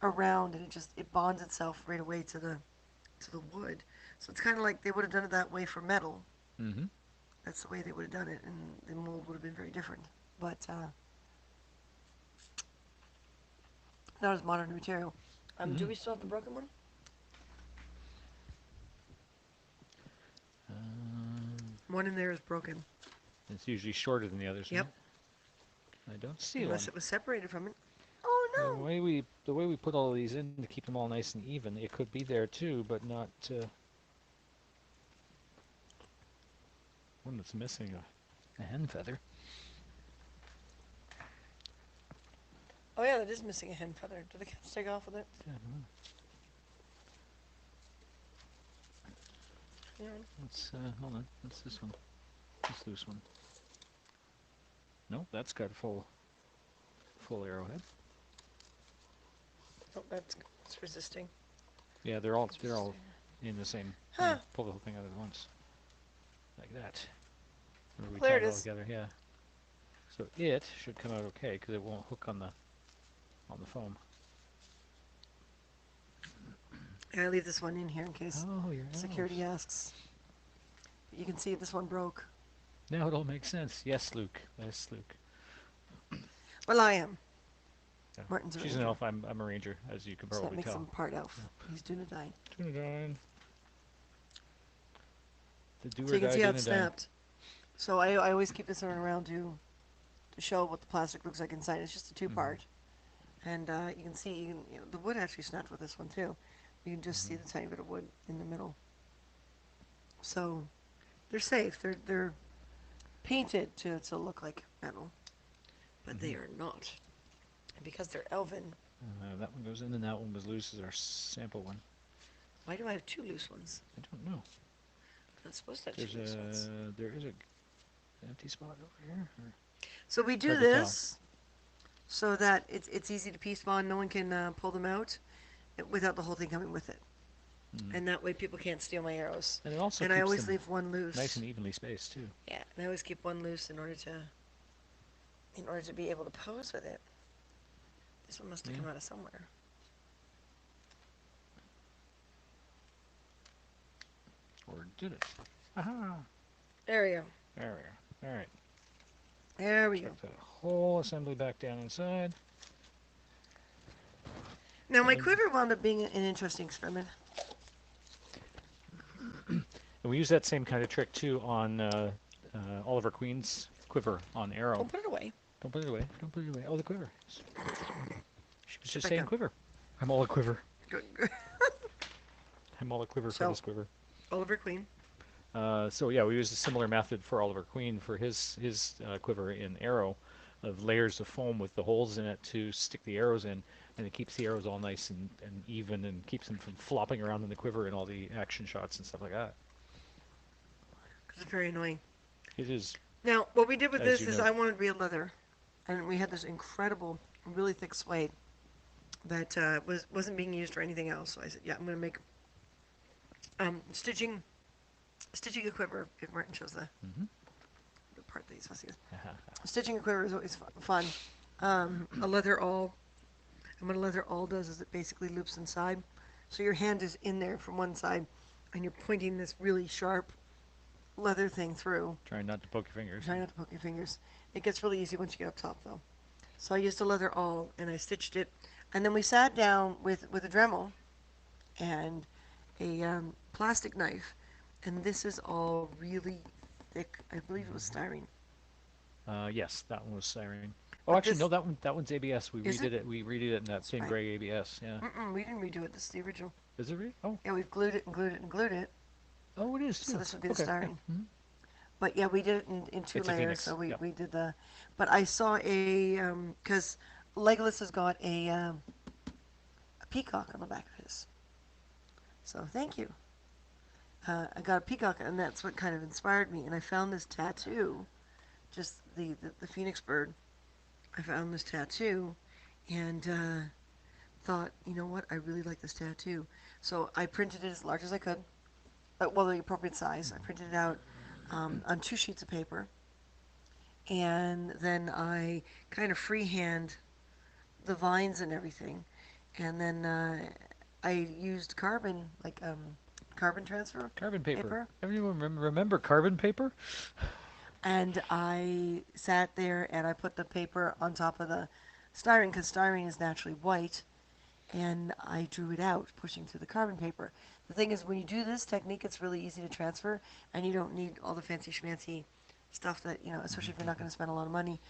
around, and it bonds itself right away to the wood. So it's kind of like they would have done it that way for metal. Mm-hmm. That's the way they would have done it, and the mold would have been very different. But not as modern material. Do we still have the broken one? One in there is broken. It's usually shorter than the others, Yep. right? I don't see Unless one. it was separated from it. Oh The no! way we put all of these in to keep them all nice and even, it could be there too, but not one that's missing a hen feather. Oh yeah, that is missing a hen feather. Did the cats take off with it? Yeah, I don't know. Yeah. Hold on. What's this one? This loose one. Nope, that's got a full arrowhead. Oh, it's resisting. Yeah, they're all in the same. Huh. Pull the whole thing out at once, like that. Or we There tie it it all is. together. Yeah. So it should come out okay because it won't hook on the foam. I leave this one in here in case Oh, your security elves. asks. But you can see this one broke. Now it all makes sense. Yes, Luke. Yes, Luke. Well, I am. Yeah. Martin's a She's ranger. an elf. I'm a ranger, as you can So that probably makes tell. him part elf. Yeah. He's Dunedain. Dunedain. The do So or you can die see how it Dunedain. snapped. So I always keep this one around to show what the plastic looks like inside. It's just a 2-part. And you can see the wood actually snapped with this one too. You can just see the tiny bit of wood in the middle. So they're safe. They're painted to look like metal, but they are not. And because they're elven, That one goes in, and that one was loose as our sample one. why do I have 2 loose ones? I don't know. I'm not supposed to have There's 2 loose ones. there is a empty spot over here. So we do hard to tell. this so that it's easy to piece bond. No one can pull them out without the whole thing coming with it. And that way people can't steal my arrows. And it also And I keeps always them leave one loose. nice and evenly spaced too. Yeah, and I always keep one loose in order to be able to pose with it. This one must have come out of somewhere. Or did it? Aha! There we go. There we are. All right. There we go. Put the whole assembly back down inside. Now my quiver wound up being an interesting experiment. And we use that same kind of trick too on Oliver Queen's quiver on arrow. Don't put it away. Don't put it away. Don't put it away. Oh, the quiver. She was Sit just back saying down. quiver. I'm all a quiver. Good, good. I'm all a quiver for So, this quiver. Oliver Queen. So yeah, we used a similar method for Oliver Queen for his quiver in arrow, of layers of foam with the holes in it to stick the arrows in, and it keeps the arrows all nice and even and keeps them from flopping around in the quiver and all the action shots and stuff like that. Because it's very annoying. It is, Now, what we did with as this you is note. I wanted real leather. And we had this incredible, really thick suede that wasn't being used for anything else. So I said, yeah, I'm going to make stitching a quiver, if Martin shows Hmm. the part that he's supposed to use. Stitching a quiver is always fun. A leather awl. And what a leather awl does is it basically loops inside. So your hand is in there from one side, and you're pointing this really sharp leather thing through. Trying not to poke your fingers. Try not to poke your fingers. It gets really easy once you get up top, though. So I used a leather awl, and I stitched it. And then we sat down with a Dremel and a plastic knife. And this is all really thick. I believe it was styrene. Yes, that one was siren. Oh, But actually, this no, that one's ABS. We is redid it? it. We redid it in that That's thin right. gray ABS. Yeah. We didn't redo it. This is the original. Is it really? Oh, Yeah, we've glued it and glued it and glued it. oh, it is So too. this would be the Okay. Yeah. styrene. But yeah, we did it in two It's a layers. Phoenix. So we, Yep. we did the. But I saw because Legolas has got a peacock on the back of his. So thank you. I got a peacock, and that's what kind of inspired me. And I found this tattoo, just the phoenix bird. I found this tattoo, and thought, you know what? I really like this tattoo. So I printed it as large as I could. Well, the appropriate size. I printed it out on 2 sheets of paper, and then I kind of freehand the vines and everything, and then I used carbon transfer Carbon paper. paper, Everyone remember carbon paper? and I sat there and I put the paper on top of the styrene because styrene is naturally white, and I drew it out, pushing through the carbon paper. The thing is, when you do this technique, it's really easy to transfer, and you don't need all the fancy schmancy stuff that, especially if you're not going to spend a lot of money.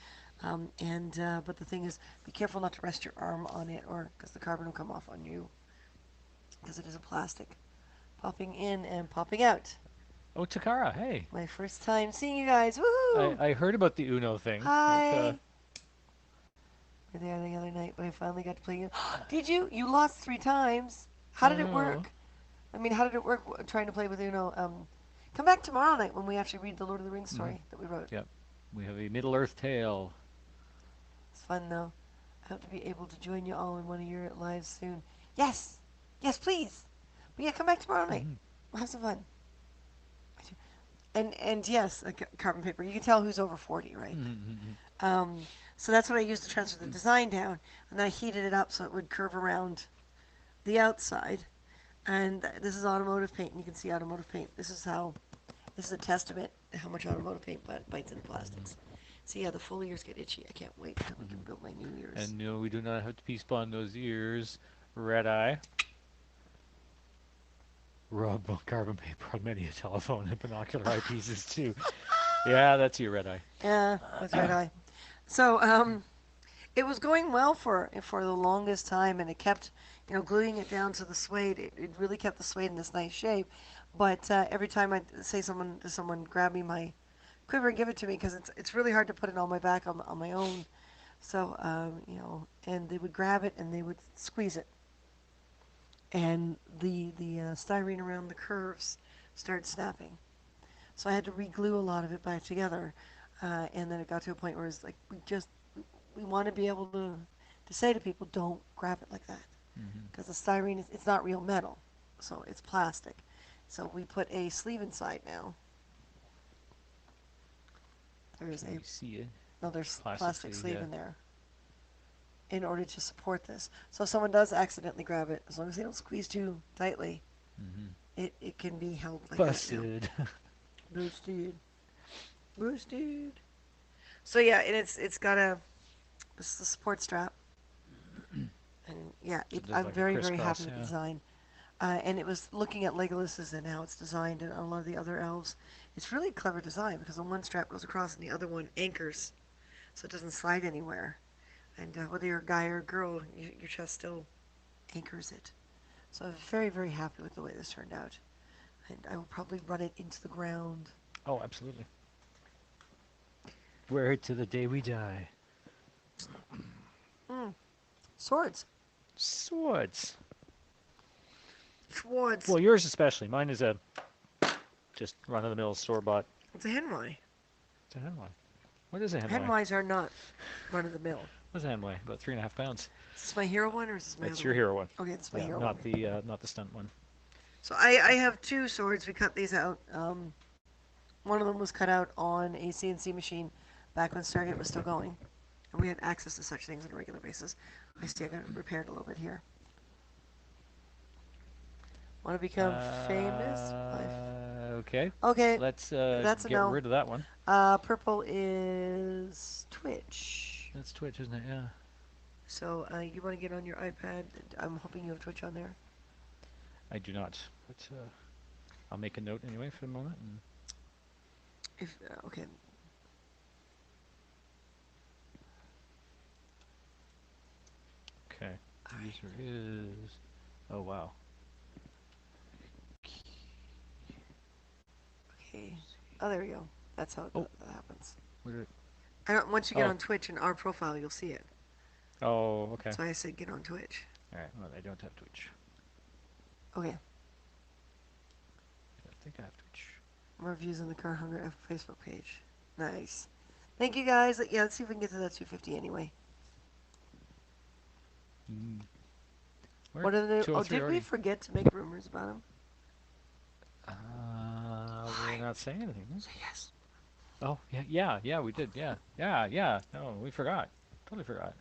But the thing is, be careful not to rest your arm on it, or because the carbon will come off on you, because it is a plastic. Popping in and popping out. Oh, Takara, hey. My first time seeing you guys. Woohoo! I heard about the Uno thing. Hi. We were there the other night, but I finally got to play you. Did you? You lost 3 times. How did it Oh. work? I mean, how did it work trying to play with Uno? Come back tomorrow night when we actually read the Lord of the Rings story that we wrote. Yep. We have a Middle Earth tale. It's fun though. I hope to be able to join you all in one of your lives soon. Yes, yes, please. But yeah, come back tomorrow night. We'll have some fun. And yes, carbon paper. You can tell who's over 40, right? So that's what I used to transfer the design down, and then I heated it up so it would curve around the outside. And this is automotive paint, and you can see automotive paint. This is a testament to how much automotive paint bites into plastics. So yeah, the full ears get itchy. I can't wait until we can build my new ears. And no, we do not have to piece bond those ears. Red eye. Rub carbon paper on many a telephone and binocular eyepieces too. Yeah, that's your red eye. Yeah, that's right. So it was going well for the longest time, and it kept, gluing it down to the suede. It really kept the suede in this nice shape. But every time I say to someone, grab me my quiver and give it to me, because it's really hard to put it on my back on my own. So and they would grab it and they would squeeze it, and the styrene around the curves started snapping. So I had to re-glue a lot of it back together, and then it got to a point where it's like we want to be able to say to people, don't grab it like that, because the styrene it's not real metal, so it's plastic. So we put a sleeve inside now. There's Can a you see it? there's Plastic plastic sleeve, sleeve yeah. in there in order to support this. So if someone does accidentally grab it, as long as they don't squeeze too tightly, it can be held like Busted. that now. Busted. So yeah, and it's got this is the support strap, and yeah, It does I'm like a very happy crisscross, with the yeah. design. And it was looking at Legolas's and how it's designed and a lot of the other elves. It's really a clever design because the one strap goes across and the other one anchors so it doesn't slide anywhere. And whether you're a guy or a girl, your chest still anchors it. So I'm very, very happy with the way this turned out. And I will probably run it into the ground. Oh, absolutely. Wear it to the day we die. Mm. Swords. Swords. Swords. Well, yours especially. Mine is a just run-of-the-mill store-bought. It's a henwai. It's a henwai. What is a henwai? Henwais are not run of the mill. What's a henwai? About 3.5 pounds. Is this my hero one or is this my It's other your one? hero one. Okay, it's my Yeah, hero not one. the stunt one. So I have two swords. We cut these out. One of them was cut out on a CNC machine back when Stargate was still going. And we had access to such things on a regular basis. I see I got it repaired a little bit here. Want to become famous? Okay. Okay, Let's that's a get no. rid of that one. Purple is Twitch. That's Twitch, isn't it? Yeah. So you want to get on your iPad? I'm hoping you have Twitch on there. I do not. But I'll make a note anyway for the moment. And If okay. okay. User is. Oh wow. Okay. Oh, there we go. That's how Oh. that happens. Where did it? Once you get Oh. on Twitch in our profile, you'll see it. Oh, okay. So I said get on Twitch. All right. Well, I don't have Twitch. Okay. I think I have Twitch. More views on the Car Hunger Facebook page. Nice. Thank you guys. Yeah, let's see if we can get to that 250 anyway. Mm. What are the? Oh, 203 did we already. forget to make rumors about him? We're not saying anything. Huh? Say yes. Oh, yeah, we did. Yeah. No, we forgot. Totally forgot.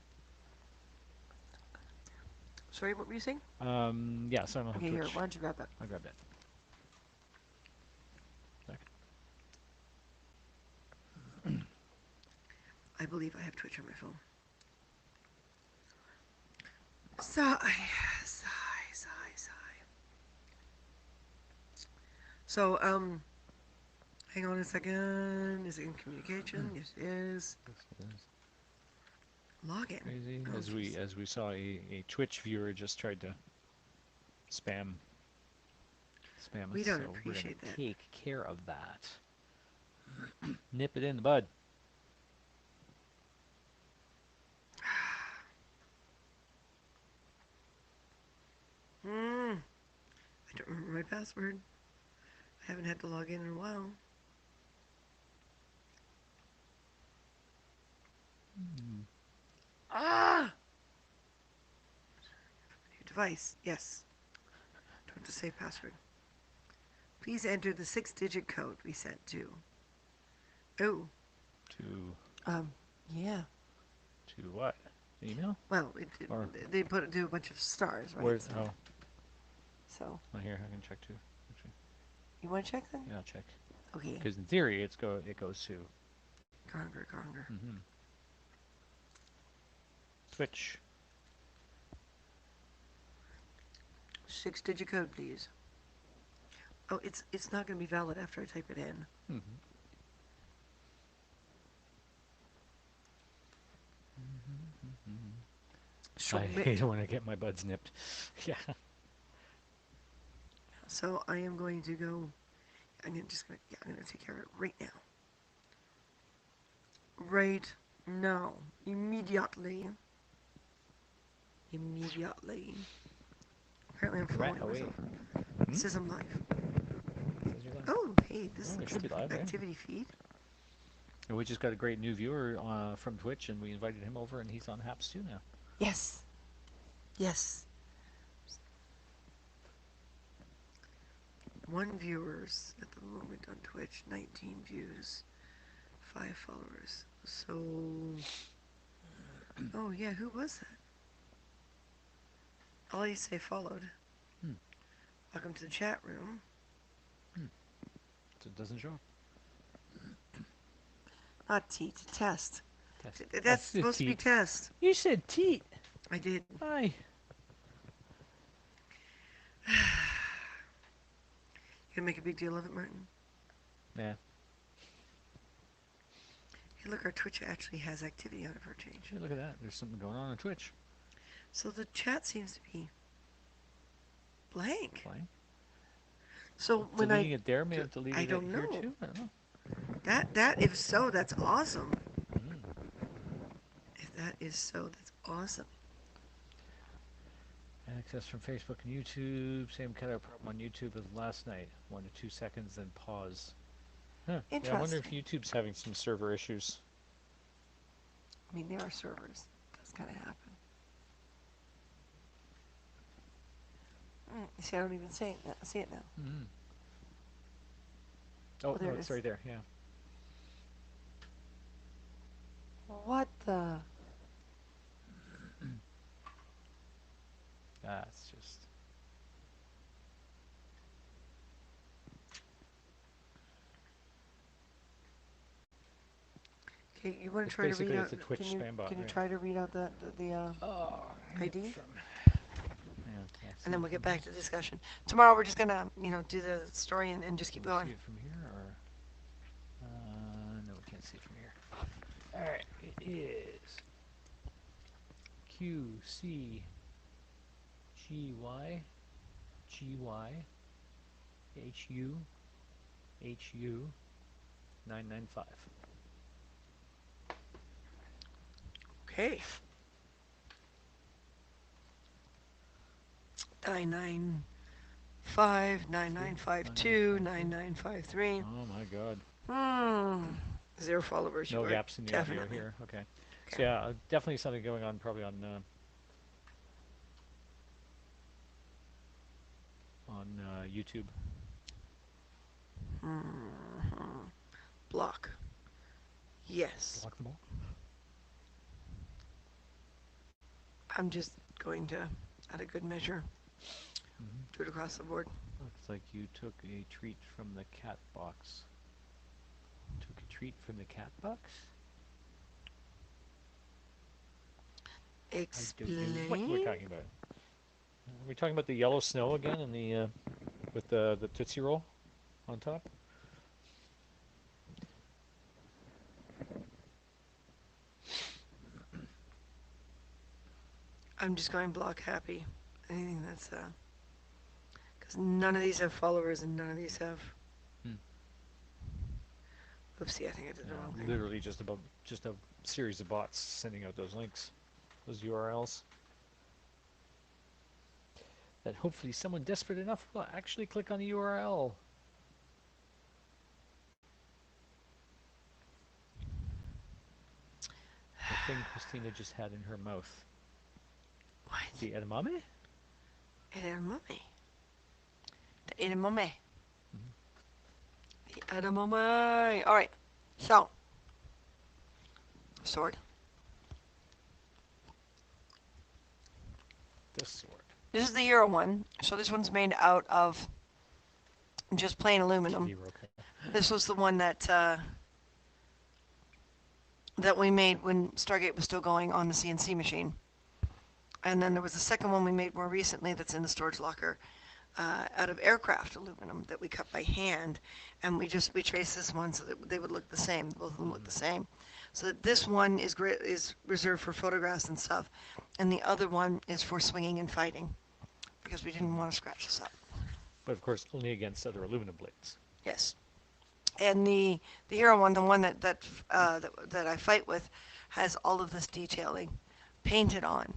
Sorry, what were you saying? Yeah, so I don't have Okay, here. Twitch. Why don't you grab that? I'll grab that. Second. I believe I have Twitch on my phone. Sigh. So, hang on a second. Is it in communication? Yes, it is. This is Login. crazy. Oh, As we saw a Twitch viewer just tried to spam We us, don't so appreciate we're that. gonna take care of that. Nip it in the bud. I don't remember my password. I haven't had to log in a while. Ah! New device. Yes. Don't have to save password. Please enter the 6-digit code we sent to. Oh. To Yeah. to what? Email? Well, Or they do a bunch of stars, right? where's So, oh here I can check too. Actually, you want to check then? yeah, I'll check. Okay. Because in theory it goes to Conger. Twitch. 6-digit code, please. Oh, it's not going to be valid after I type it in. I hate when I get my buds nipped. Yeah. So I am going to go. I'm gonna take care of it right now. Right now, immediately. Apparently, I'm Right following away. myself. It says I'm live. Says you're live. Oh, hey, this Oh, it is should be live, eh? activity feed. And we just got a great new viewer from Twitch, and we invited him over, and he's on Haps too now. Yes. 1 viewers at the moment on Twitch, 19 views, 5 followers. So, oh yeah, who was that? All you say followed. Welcome to the chat room. So it doesn't show up. Not T, to test. Test. That's supposed to be test. You said teat. I did. Hi. gonna make a big deal of it, Martin? Yeah. Hey, look, our Twitch actually has activity on it for a change. Hey, look at that. There's something going on Twitch. So the chat seems to be blank. Fine. So when Deleting it there may have I deleted it don't here know. too. I don't know. That if so, that's awesome. Mm. If that is so, that's awesome. Access from Facebook and YouTube. Same kind of problem on YouTube as last night. 1 to 2 seconds, then pause. Huh. Yeah, I wonder if Interesting. YouTube's having some server issues. I mean, there are servers. That's kind of happen. You see, I don't even see it now. Mm. Oh, there no, it it's is. right there. Yeah. What the? That's just. Okay, you want to It's try to read basically out? it's a Twitch Can you spam bot, can you right? try to read out the Oh, ID? from. Yeah, can't see And then it we'll get from here. back to discussion. Tomorrow we're just gonna do the story and just keep Can we going. see it from here or? No, we can't see it from here. All right, it is QCGYGYHUHU 995. Okay. 995, 9952, 9953. Oh my God. Hmm. 0 followers. No You are gaps in the audio definitely. here. Okay. So Okay. yeah, definitely something going on probably on YouTube. Block. Yes. Block them all. I'm just going to, at a good measure, Mm-hmm. do it across the board. Looks like you took a treat from the cat box. Took a treat from the cat box? I don't know what we're Explain. talking about. Are we talking about the yellow snow again and the with the Tootsie Roll on top? I'm just going block happy. Anything that's because none of these have followers and none of these have. Hmm. Oopsie, I think I did the wrong thing. Literally just a series of bots sending out those links, those URLs. That hopefully someone desperate enough will actually click on the URL. The thing Christina just had in her mouth. What? The edamame? Edamame. The edamame. Mm-hmm. The edamame. All right. So, sword. The sword. This is the Euro one. So this one's made out of just plain aluminum. Zero. Okay. This was the one that we made when Stargate was still going on the CNC machine. And then there was the second one we made more recently that's in the storage locker out of aircraft aluminum that we cut by hand. And we traced this one so that they would look the same. Both of them look the same. So that this one is reserved for photographs and stuff. And the other one is for swinging and fighting because we didn't want to scratch this up. But of course, only against other aluminum blades. Yes. And the Hero one, the one that I fight with, has all of this detailing painted on.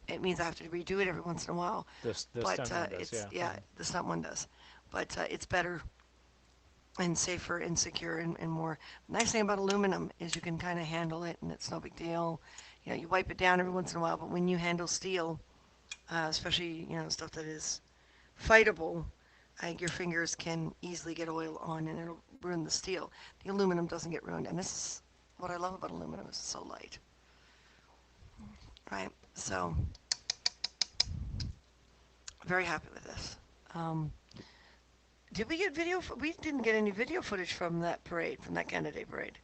It means I have to redo it every once in a while. The But stunt one does, it's yeah. the stunt one does. But it's better and safer and secure and more. The nice thing about aluminum is you can kind of handle it and it's no big deal. You know, you wipe it down every once in a while, but when you handle steel, especially stuff that is fightable, I think your fingers can easily get oil on and it'll ruin the steel. The aluminum doesn't get ruined, and this is what I love about aluminum is it's so light. Right? So, very happy with this. Did we get video? We didn't get any video footage from that parade, from that Canada Day parade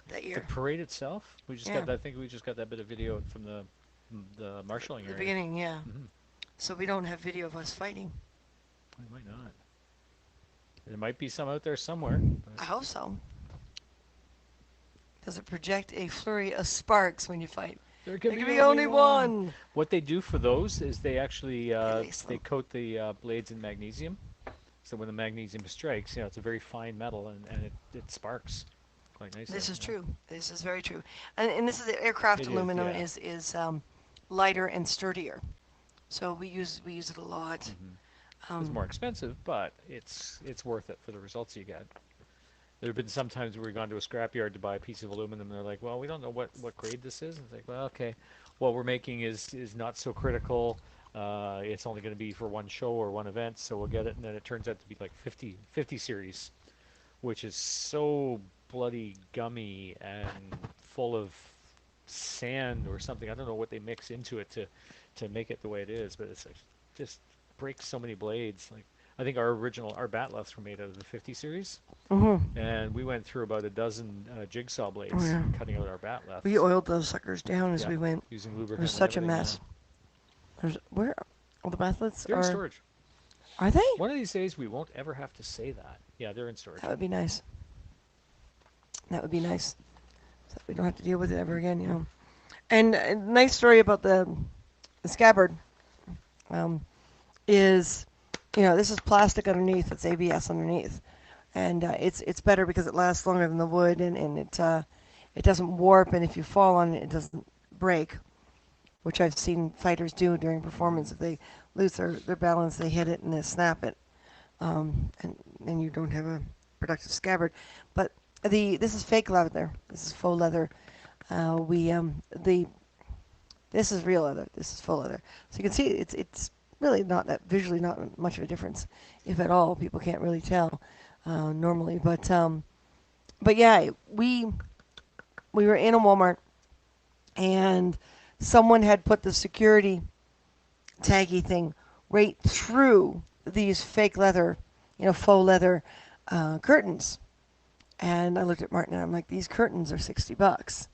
that The year. parade itself, we just Yeah. got. I think we just got that bit of video from the marshalling The area. beginning, yeah. Mm-hmm. So we don't have video of us fighting. We might not. There might be some out there somewhere, but I hope so. Does it project a flurry of sparks when you fight? there can There be can be only only one. one. What they do for those is they actually They lace they them. coat the blades in magnesium. So when the magnesium strikes, it's a very fine metal and it sparks quite nicely. This is Yeah. true. This is very true. And this is aircraft It is, aluminum yeah. is lighter and sturdier. So we use it a lot. Hmm. It's Um, more expensive, but it's worth it for the results you get. There have been some times where we've gone to a scrapyard to buy a piece of aluminum, and they're like, "Well, we don't know what grade this is." And it's like, "Well, okay, what we're making is not so critical. It's only going to be for one show or one event, so we'll get it." And then it turns out to be like 50 series, which is so bloody gummy and full of sand or something. I don't know what they mix into it to make it the way it is, but it's like just breaks so many blades. Like I think our batleths were made out of the 50 series, mhm. and we went through about a dozen jigsaw Oh blades yeah. cutting out our We batleths. oiled those suckers down as Yeah, we went. using It was lubricant and such a everything. Yeah, mess. There's where all the bathlets they're in storage. are they? One of these days we won't ever have to say that. Yeah, they're in storage. That would be nice. That would be nice. So we don't have to deal with it ever again, you know. And a nice story about the scabbard um, is, this is plastic underneath. It's ABS underneath, and it's better because it lasts longer than the wood, and it doesn't warp, and if you fall on it, it doesn't break, which I've seen fighters do during performance. If they lose their balance, they hit it and they snap it, and then you don't have a productive scabbard. But this is fake leather. This is faux leather. We the This is real leather. This is faux leather. So you can see it's really not that visually not much of a difference, if at all. People can't really tell normally, but yeah, we were in a Walmart and someone had put the security taggy thing right through these fake leather, faux leather curtains. And I looked at Martin and I'm like, these curtains are $60.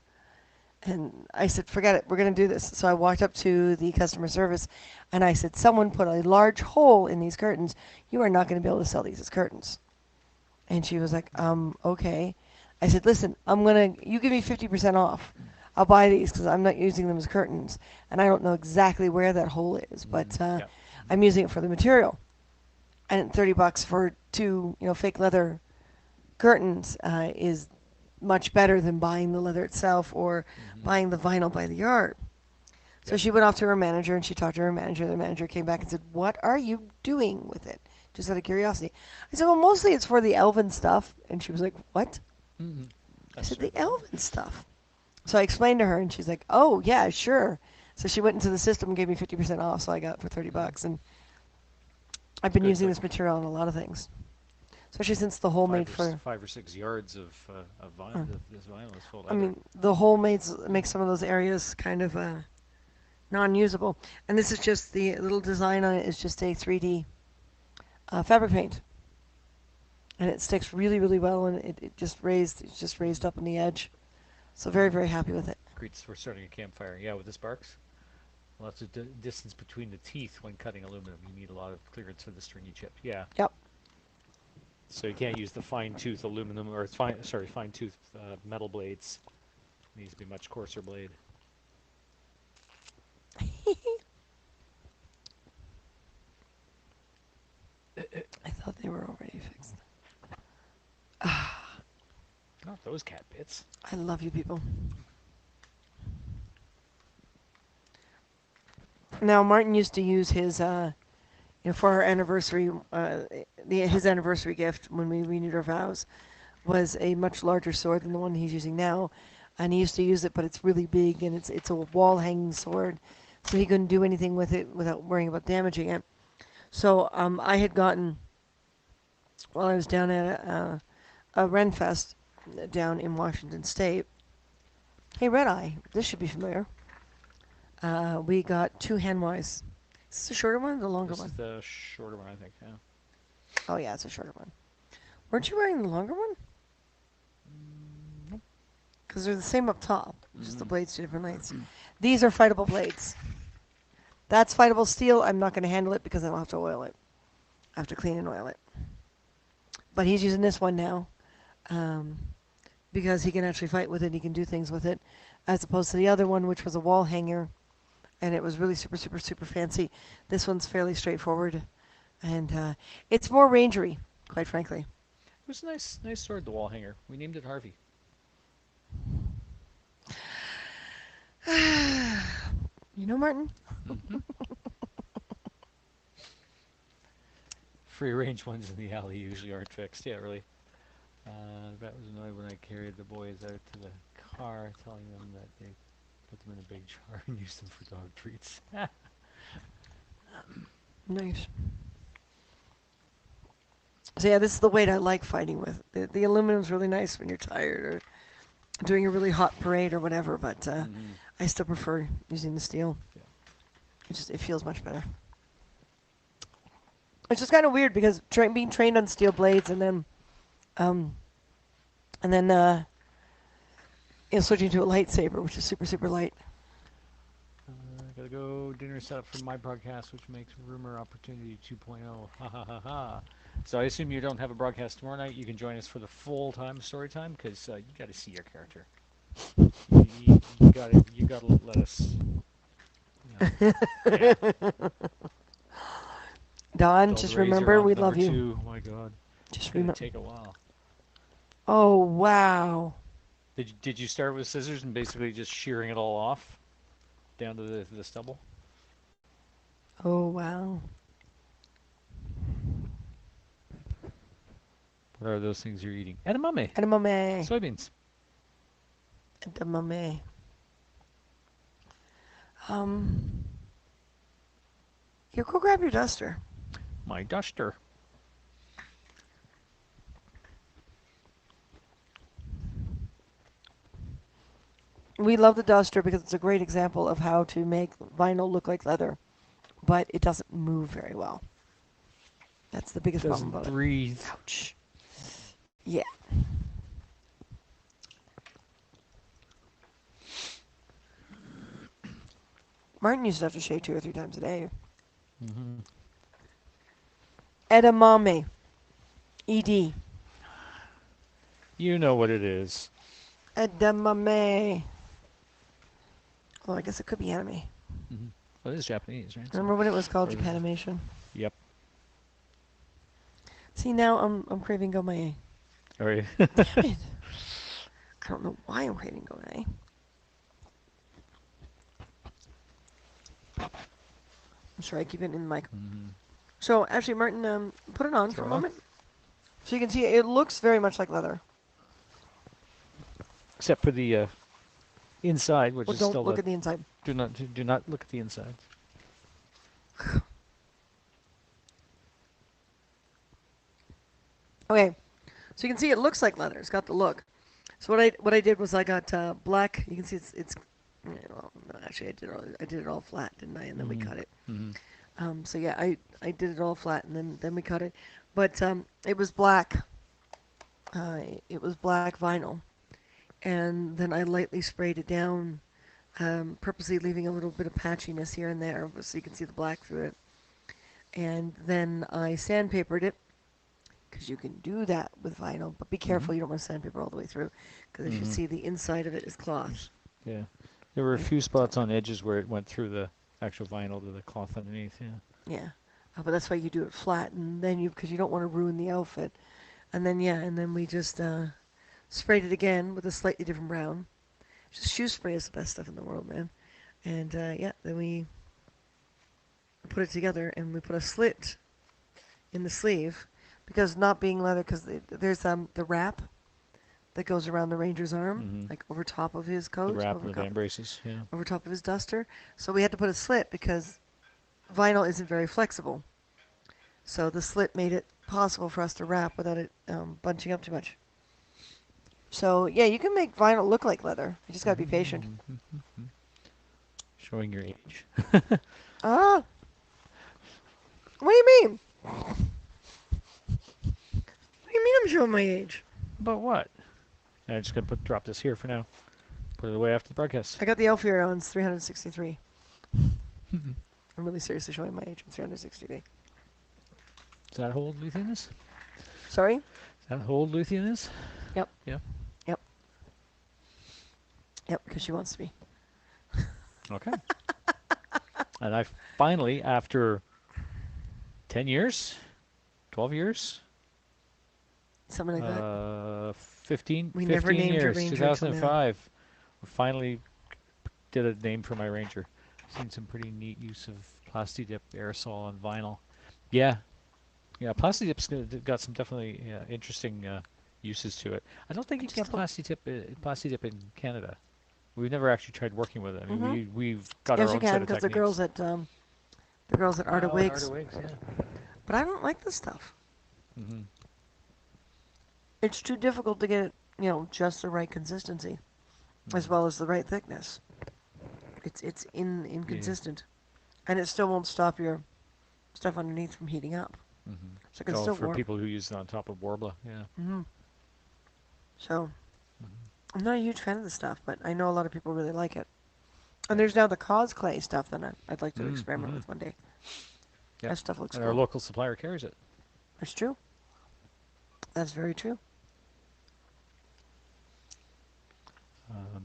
And I said, forget it, we're going to do this. So I walked up to the customer service and I said, someone put a large hole in these curtains. You are not going to be able to sell these as curtains. And she was like, okay. I said, listen, you give me 50% off. I'll buy these because I'm not using them as curtains. And I don't know exactly where that hole is, but Yeah. I'm using it for the material. And $30 for two, fake leather curtains is much better than buying the leather itself or buying the vinyl by the yard. So Yep. she went off to her manager and she talked to her manager. The manager came back and said, what are you doing with it? Just out of curiosity. I said, well, mostly it's for the elven stuff. And she was like, what? Mm-hmm. I said, the elven stuff. So I explained to her and she's like, oh, yeah, sure. So she went into the system and gave me 50% off. So I got it for $30. And I've been Good. using Like this material on a lot of things. Especially since the hole made for... 5 or 6 yards of vinyl. This vinyl is full leather. I mean, the hole makes some of those areas kind of non-usable. And this is just the little design on it is just a 3D fabric paint, and it sticks really, really well. And it's just raised up on the edge. So very, very happy with it. Great for starting a campfire. Yeah, with the sparks. Lots of distance between the teeth when cutting aluminum. You need a lot of clearance for the stringy chip. Yeah. Yep. So you can't use the fine tooth aluminum or fine tooth metal blades. It needs to be much coarser blade. I thought they were already fixed. Not those cat bits. I love you people. Now Martin used to use his, for our anniversary, his anniversary gift when we renewed our vows was a much larger sword than the one he's using now, and he used to use it, but it's really big and it's a wall hanging sword, so he couldn't do anything with it without worrying about damaging it. So I had gotten, while I was down at a Renfest down in Washington State. Hey, Red Eye, this should be familiar. We got two Hanwais. Is this the shorter one or the longer This one? is the shorter one, I think. Yeah. Oh yeah, it's a shorter one. Weren't you wearing the longer one? Nope. Because they're the same up top, just the blades to different lengths. These are fightable blades. That's fightable steel. I'm not going to handle it because I don't have to oil it. I have to clean and oil it. But he's using this one now um, because he can actually fight with it. He can do things with it, as opposed to the other one, which was a wall hanger, and it was really super, super, super fancy. This one's fairly straightforward, and it's more rangery, quite frankly. It was a nice sword, the wall hanger. We named it Harvey. You know, Martin? Mm-hmm. Free range ones in the alley usually aren't fixed. Yeah, really. That was annoying when I carried the boys out to the car, telling them that they put them in a big jar and use them for dog treats. Nice. So yeah, this is the weight I like fighting with. The aluminum's really nice when you're tired or doing a really hot parade or whatever, but Mm-hmm. I still prefer using the steel. Yeah. It feels much better. It's just kind of weird because being trained on steel blades um, and then switching to a lightsaber, which is super super light. Gotta go. Dinner set up for my broadcast, which makes Rumor Opportunity 2.0. Ha ha ha ha. So I assume you don't have a broadcast tomorrow night. You can join us for the full-time story time because you got to see your character. You gotta let us. Yeah. Don, Dog just Razor remember on we number love you. 2. Oh my God, it's Just gonna remember. take a while. Oh wow. Did you start with scissors and basically just shearing it all off down to the stubble? Oh wow. What are those things you're eating? Edamame, Edamame. soybeans. Edamame. Um. Here, go grab your duster. My duster. We love the duster because it's a great example of how to make vinyl look like leather, but it doesn't move very well. That's the biggest problem Doesn't about it. breathe. Ouch. Yeah. Martin used to have to shave 2 or 3 times a day. Mm-hmm. Edamame. ED. You know what it is. Edamame. Oh, I guess it could be anime. Mm-hmm. Well, it is Japanese, right? Remember when it was called or the- Japanimation? Yep. See, now I'm craving gourmet. All right. Damn it. I don't know why I'm craving gourmet. I'm sorry, I keep it in the mic. Mm-hmm. So, actually, Martin, put it on for Throw a it on. moment. So you can see it looks very much like leather. Except for the inside, which Well, is don't still look the. at the inside. Do not look at the insides. Okay, so you can see it looks like leather. It's got the look. So what I did was I got black. You can see it's well, no, actually I did it all flat, didn't I? And then we cut it. Mm-hmm. So yeah, I did it all flat and then we cut it. But it was black. It was black vinyl, and then I lightly sprayed it down, purposely leaving a little bit of patchiness here and there so you can see the black through it. And then I sandpapered it, because you can do that with vinyl, but be careful you don't want to sandpaper all the way through, because as you see, the inside of it is cloth. Yeah. There were a Right. few spots on edges where it went through the actual vinyl to the cloth underneath. Yeah. Yeah, but that's why you do it flat, and then because you don't want to ruin the outfit. And then yeah, and then we just sprayed it again with a slightly different brown. Just shoe spray is the best stuff in the world, man. And yeah, then we put it together and we put a slit in the sleeve because not being leather, because there's the wrap that goes around the ranger's arm, Mm-hmm. like over top of his The coat, wrap and the van braces. Yeah. over top of his duster. So we had to put a slit because vinyl isn't very flexible. So the slit made it possible for us to wrap without it bunching up too much. So yeah, you can make vinyl look like leather. You just gotta be patient. Mm-hmm. Showing your age. Ah, what do you mean? What do you mean I'm showing my age? About what? I'm just gonna drop this here for now. Put it away after the broadcast. I got the elf ear on. It's 363. I'm really seriously showing my age. I'm 363. Is that how old Luthien is? Sorry? Is that how old Luthien is? Yep. Yeah. Yep. Yep, because she wants to be. Okay. And I finally, after 10 years, 12 years, Something like that. 15, We never 15 named your years, ranger until now. 2005, we finally did a name for my Ranger. Seen some pretty neat use of Plasti Dip aerosol on vinyl. Yeah, yeah, Plasti Dip's got some definitely interesting uses to it. I don't think I you can just get look. Plasti Dip in Canada. We've never actually tried working with it. I mean, Mm-hmm. we've got our Yes, you own can, set of because techniques. the girls at Art of Oh, and Art Wigs. of Wigs, yeah. But I don't like this stuff. Mm-hmm. It's too difficult to get, just the right consistency, as Mm-hmm. well as the right thickness. It's Yeah. inconsistent, and it still won't stop your stuff underneath from heating up. So it can Mm-hmm. Oh, still for warm. people who use it on top of Warbler, yeah. Mm-hmm. So Mm-hmm. I'm not a huge fan of this stuff, but I know a lot of people really like it. And there's now the cause clay stuff that I'd like to experiment Mm-hmm. with one day. Yep. That stuff looks And our cool. local supplier carries it. That's true. That's very true.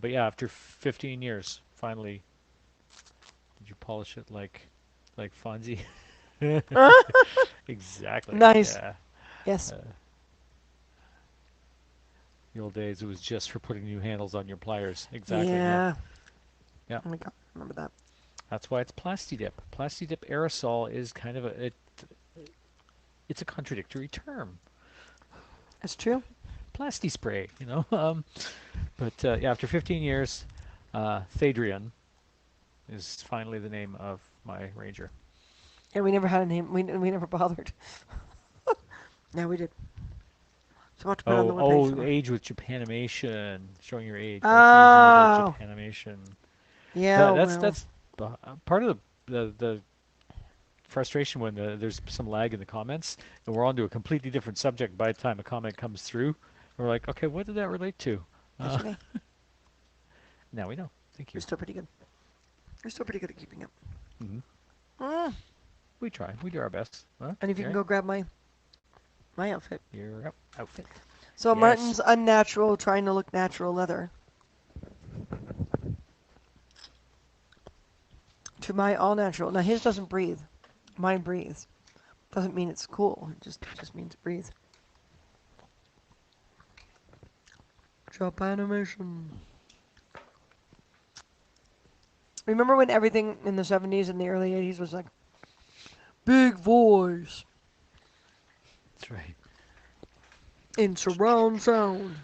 But yeah, after 15 years, finally, did you polish it like Fonzie? Exactly. Nice. Yeah. Yes. Uh, the old days, it was just for putting new handles on your pliers. Exactly. Yeah. Yeah. Yeah. Oh my god, I remember that. That's why it's Plasti Dip. Plasti Dip aerosol is kind of it's a contradictory term. That's true. Plasti spray, you know. But yeah, after 15 years, Thadrian is finally the name of my Ranger. And we never had a name. We never bothered. Yeah, we did. So we'll have to put it on the webpage Oh, somewhere. age with Japanimation, showing your age. What's reasonable Oh. Japanimation? Yeah, well. That's part of the frustration when there's some lag in the comments, and we're on to a completely different subject by the time a comment comes through. We're like, okay, what did that relate to? That's okay. Now we know. Thank We're you. still pretty good. We're still pretty good at keeping up. Hmm. Mm. We try. We do our best. Huh? And if you can Gary? go grab my outfit. Your outfit. So Yes. Martin's unnatural, trying to look natural leather, to my all natural. Now his doesn't breathe. Mine breathes. Doesn't mean it's cool. It just means breathe. Drop animation. Remember when everything in the 70s and the early 80s was like big voice That's right. in surround sound?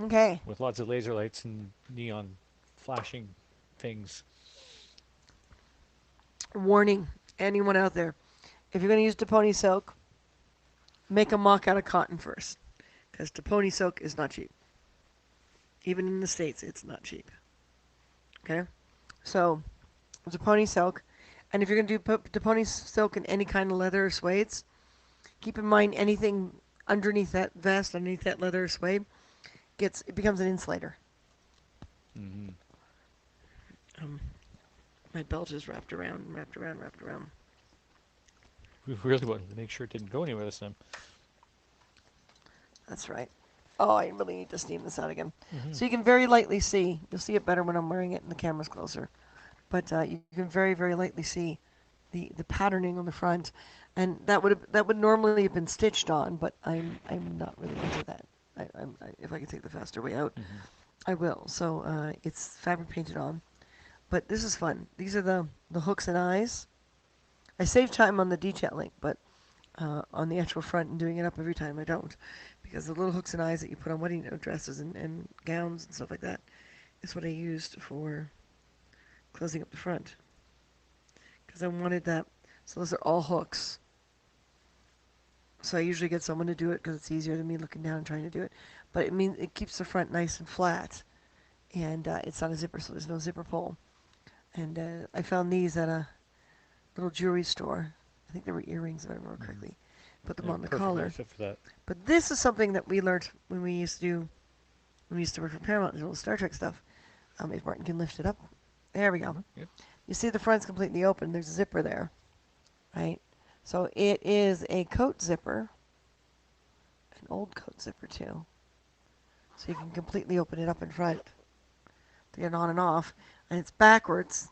Okay. With lots of laser lights and neon flashing things. Warning, anyone out there. If you're going to use Deponi silk, make a mock out of cotton first. Because Deponi silk is not cheap. Even in the States, it's not cheap. Okay? So, Deponi silk. And if you're going to do Deponi silk in any kind of leather or suedes, keep in mind anything underneath that vest, underneath that leather or suede, it becomes an insulator. Mm-hmm. My belt is wrapped around, wrapped around, wrapped around. We really wanted to make sure it didn't go anywhere this time. That's right. Oh, I really need to steam this out again. Mm-hmm. So you can very lightly see. You'll see it better when I'm wearing it and the camera's closer. But you can very, very lightly see the patterning on the front, and that would normally have been stitched on, but I'm not really into that. If I can take the faster way out, Mm-hmm. I will. So it's fabric painted on, but this is fun. These are the hooks and eyes. I save time on the detailing, but on the actual front and doing it up every time I don't, because the little hooks and eyes that you put on wedding dresses and gowns and stuff like that is what I used for closing up the front. Because I wanted that. So those are all hooks. So I usually get someone to do it because it's easier than me looking down and trying to do it. But it means it keeps the front nice and flat, and it's not a zipper, so there's no zipper pull. And I found these at a little jewelry store. I think they were earrings, if I remember correctly. Put them Yeah, on the perfectly collar. fit for that. But this is something that we learned when we used to work for Paramount and do Star Trek stuff. If Martin can lift it up. There we go. Yep. You see the front's completely open. There's a zipper there, right? So it is a coat zipper, an old coat zipper too. So you can completely open it up in front to get it on and off. And it's backwards.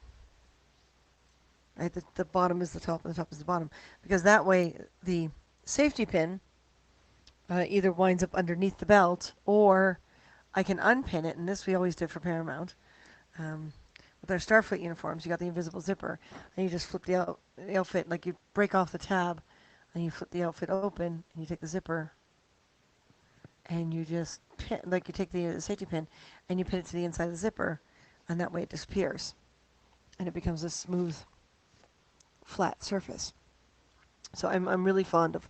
Right, the bottom is the top and the top is the bottom. Because that way the safety pin either winds up underneath the belt or I can unpin it. And this we always did for Paramount. Um, with our Starfleet uniforms, you got the invisible zipper, and you just flip the outfit, like you break off the tab, and you flip the outfit open, and you take the zipper, and you just pin, like you take the safety pin, and you pin it to the inside of the zipper, and that way it disappears, and it becomes a smooth, flat surface. So I'm really fond of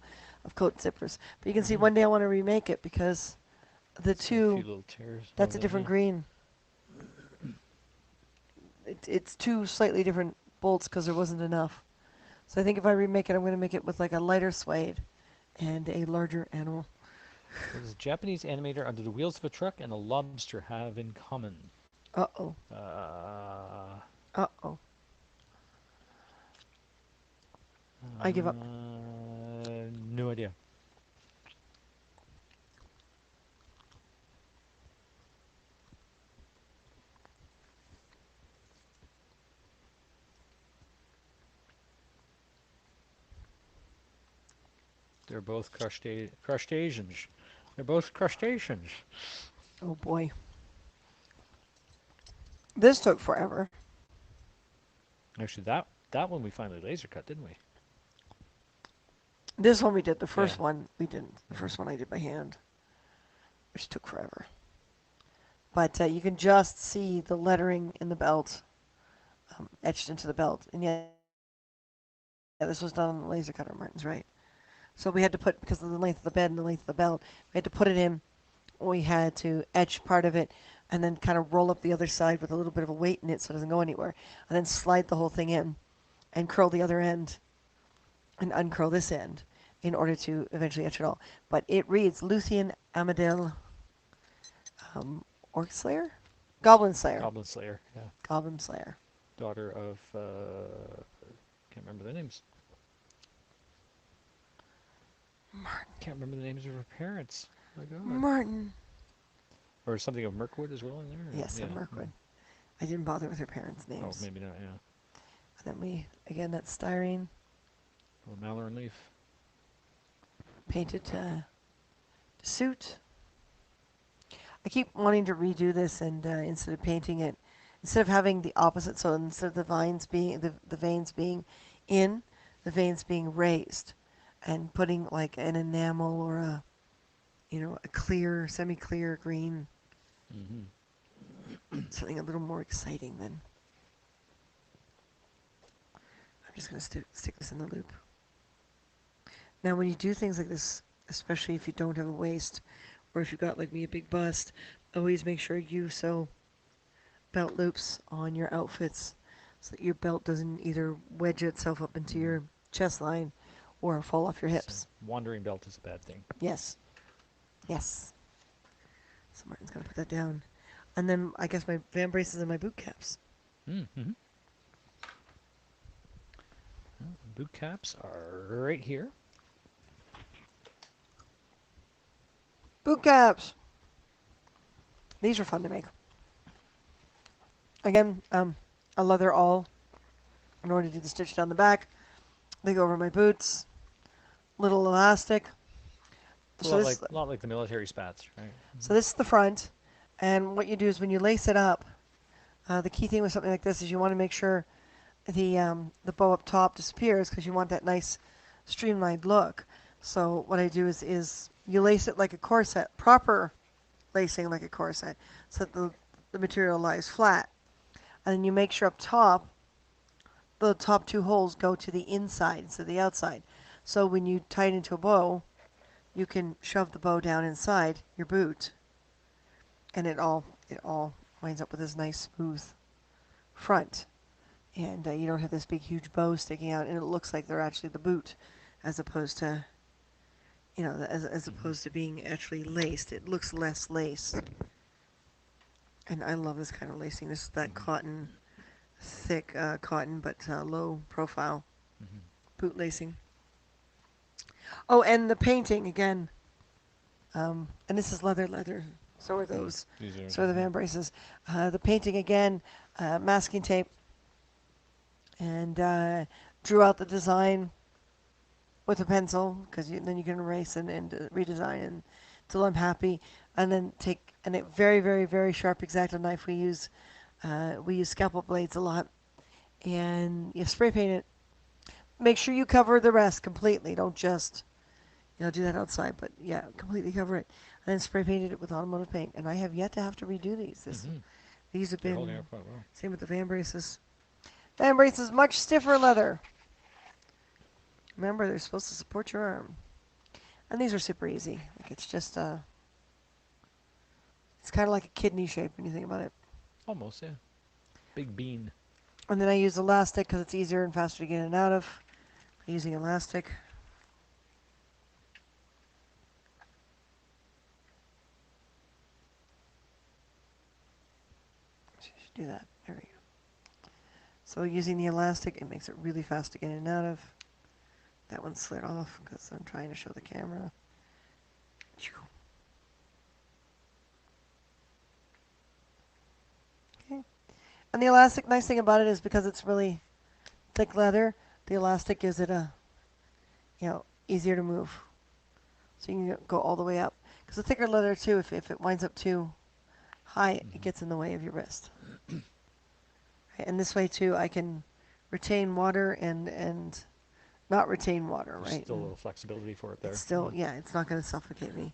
coat zippers. But you can see Mm-hmm. one day I want to remake it because the See a few two, little tears. Oh, that's a different yeah. green. It's two slightly different bolts because there wasn't enough. So I think if I remake it, I'm going to make it with like a lighter suede and a larger animal. What does a Japanese animator under the wheels of a truck and a lobster have in common? Uh-oh. Uh, Uh-oh. I give up. no idea. They're both crustaceans. They're both crustaceans. Oh boy. This took forever. Actually, that one we finally laser cut, didn't we? This one we did. The Yeah. first one we didn't. The Hmm. first one I did by hand, which took forever. But you can just see the lettering in the belt etched into the belt. And yeah, this was done on the laser cutter, Martin's right. So we had to put, because of the length of the bed and the length of the belt, we had to put it in. We had to etch part of it and then kind of roll up the other side with a little bit of a weight in it so it doesn't go anywhere. And then slide the whole thing in and curl the other end and uncurl this end in order to eventually etch it all. But it reads Luthien Amadel Orc Slayer? Goblin Slayer. Goblin Slayer. Yeah. Goblin Slayer. Daughter of can't remember the names. Martin. Can't remember the names of her parents. My God. Martin. Or something of Mirkwood as well in there. Yes, of Yeah. Mirkwood. I didn't bother with her parents' Oh, names. maybe not. Yeah. And then we, again, that styrene Oh, Mallory Leaf. painted suit. I keep wanting to redo this and instead of painting it, instead of having the opposite, so instead of the veins being in, the veins being raised, and putting like an enamel or a clear, semi-clear green, Mm-hmm. something a little more exciting than. I'm just gonna stick this in the loop. Now, when you do things like this, especially if you don't have a waist, or if you've got like me a big bust, always make sure you sew belt loops on your outfits so that your belt doesn't either wedge itself up into Mm-hmm. your chest line or fall off your So hips. wandering belt is a bad thing. Yes, yes. So Martin's gonna put that down. And then I guess my van braces and my boot caps. Mm-hmm. Boot caps are right here. Boot caps! These are fun to make. Again, a leather awl in order to do the stitch down the back. They go over my boots. Little elastic. It's So this, a lot like the military spats, right? so this is the front. And what you do is when you lace it up, the key thing with something like this is you want to make sure the bow up top disappears because you want that nice streamlined look. So what I do is you lace it like a corset, proper lacing like a corset, so that the material lies flat. And then you make sure up top, the top two holes go to the inside instead of the outside. So when you tie it into a bow, you can shove the bow down inside your boot, and it all winds up with this nice smooth front. And you don't have this big huge bow sticking out, and it looks like they're actually the boot, as opposed to as Mm-hmm. opposed to being actually laced. It looks less laced, and I love this kind of lacing. This is that Mm-hmm. cotton, thick cotton, but low profile Mm-hmm. boot lacing. Oh, and the painting again. And this is leather. So are those. These are. So are the van braces. The painting again, masking tape, and drew out the design with a pencil because then you can erase and redesign until I'm happy, and then take a very sharp X-Acto knife. We use scalpel blades a lot, and you spray paint it. Make sure you cover the rest completely. Don't just do that outside, but yeah, completely cover it, and then spray painted it with automotive paint. And I have yet to have to redo these. These have They're holding been up quite well. same with the van braces. Van braces much stiffer leather. Remember, they're supposed to support your arm. And these are super easy. Like it's just it's kind of like a kidney shape when you think about it. Almost, yeah. Big bean. And then I use elastic because it's easier and faster to get in and out of. Using elastic. Do that. There we go. So using the elastic, it makes it really fast to get in and out of. That one slid off because I'm trying to show the camera. Okay. And the elastic, nice thing about it is because it's really thick leather, the elastic gives it a, easier to move. So you can go all the way up. Because the thicker leather too, if it winds up too high, it gets in the way of your wrist. And this way too, I can retain water and not retain water, There's right? still a little flexibility for it there. It's still, it's not going to suffocate me.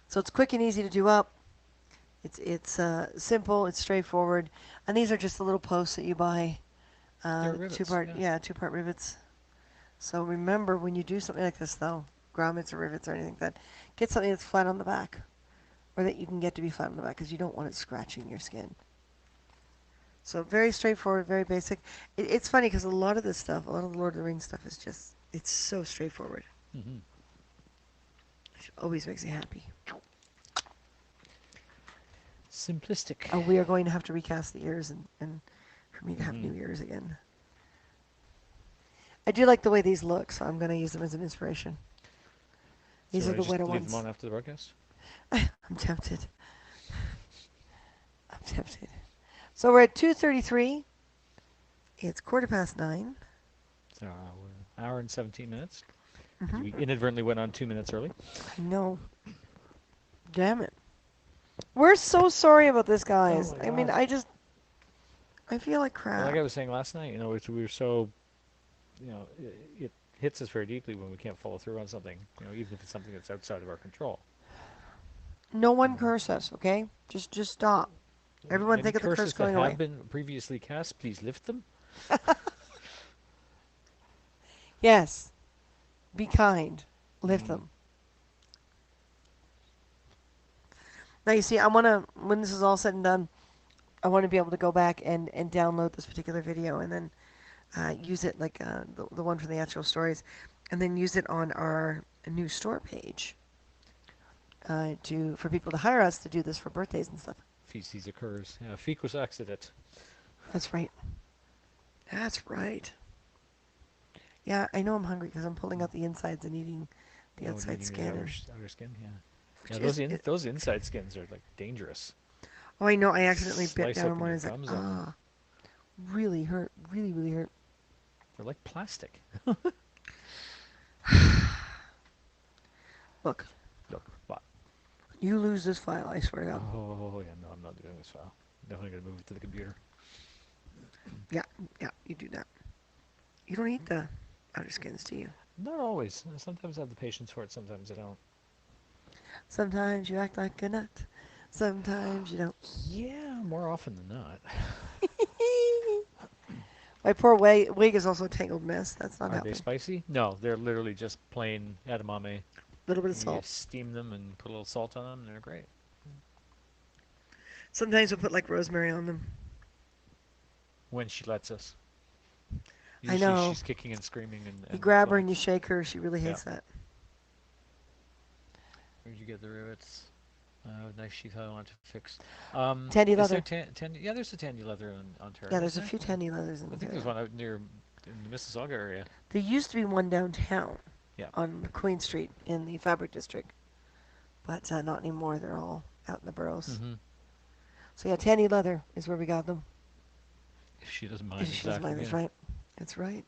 So it's quick and easy to do up. It's simple, it's straightforward, and these are just the little posts that you buy. They're rivets, Two-part rivets. So remember, when you do something like this, though, grommets or rivets or anything like that, get something that's flat on the back, or that you can get to be flat on the back, because you don't want it scratching your skin. So very straightforward, very basic. It's funny because a lot of this stuff, a lot of the Lord of the Rings stuff is just, it's so straightforward. Which always makes me happy. Simplistic. We are going to have to recast the ears and for me to have new ears again. I do like the way these look, so I'm going to use them as an inspiration. These So are the wetter leave ones. them on after the broadcast? I'm tempted. I'm tempted. So we're at 2:33. It's 9:15. So an hour and 17 minutes. We inadvertently went on 2 minutes early. I know. Damn it. We're so sorry about this, guys. Oh my I mean, God. I feel like crap. Like I was saying last night, we were so, it hits us very deeply when we can't follow through on something, even if it's something that's outside of our control. No one curse us, okay? Just stop. Everyone think of the curse curses going that away. have been previously cast, please lift them. Yes. Be kind. Lift them. Now you see, when this is all said and done, I want to be able to go back and download this particular video and then use it like the one from the actual stories, and then use it on our new store page for people to hire us to do this for birthdays and stuff. Feces occurs. Yeah, ficus accident. That's right. That's right. Yeah, I know I'm hungry because I'm pulling out the insides and eating the outside skin. Outer skin, yeah. Yeah, those inside skins are like dangerous. Oh, I know. I accidentally bit Slice down on open one. your It's like, gums on. really hurt. Really hurt. They're like plastic. Look, Look, what? you lose this file, I swear to God. Oh, yeah, no, I'm not doing this file. Definitely going to move it to the computer. Yeah, you do that. You don't eat the outer skins, do you? Not always. Sometimes I have the patience for it, sometimes I don't. Sometimes you act like a nut. Sometimes you don't. Yeah, more often than not. My poor wig is also a tangled mess. That's not Are helping. they spicy? No, they're literally just plain edamame. Little bit of You salt. steam them and put a little salt on them, and they're great. Sometimes we'll put like rosemary on them. When she lets us. I Usually know. she's kicking and screaming. You grab her like, and you shake her. She really hates that. Where'd you get the rivets? Nice sheath I want to fix. Tandy leather. Yeah, there's a tandy leather in Ontario. Yeah, there's a isn't few there? tandy leathers in I think there's one out near in the Mississauga area. There used to be one downtown. Yeah. on Queen Street in the Fabric District, but not anymore. They're all out in the boroughs. Mm-hmm. So yeah, Tanny Leather is where we got them. If she doesn't If mind, she doesn't exactly. mind, that's Yeah. right. That's right.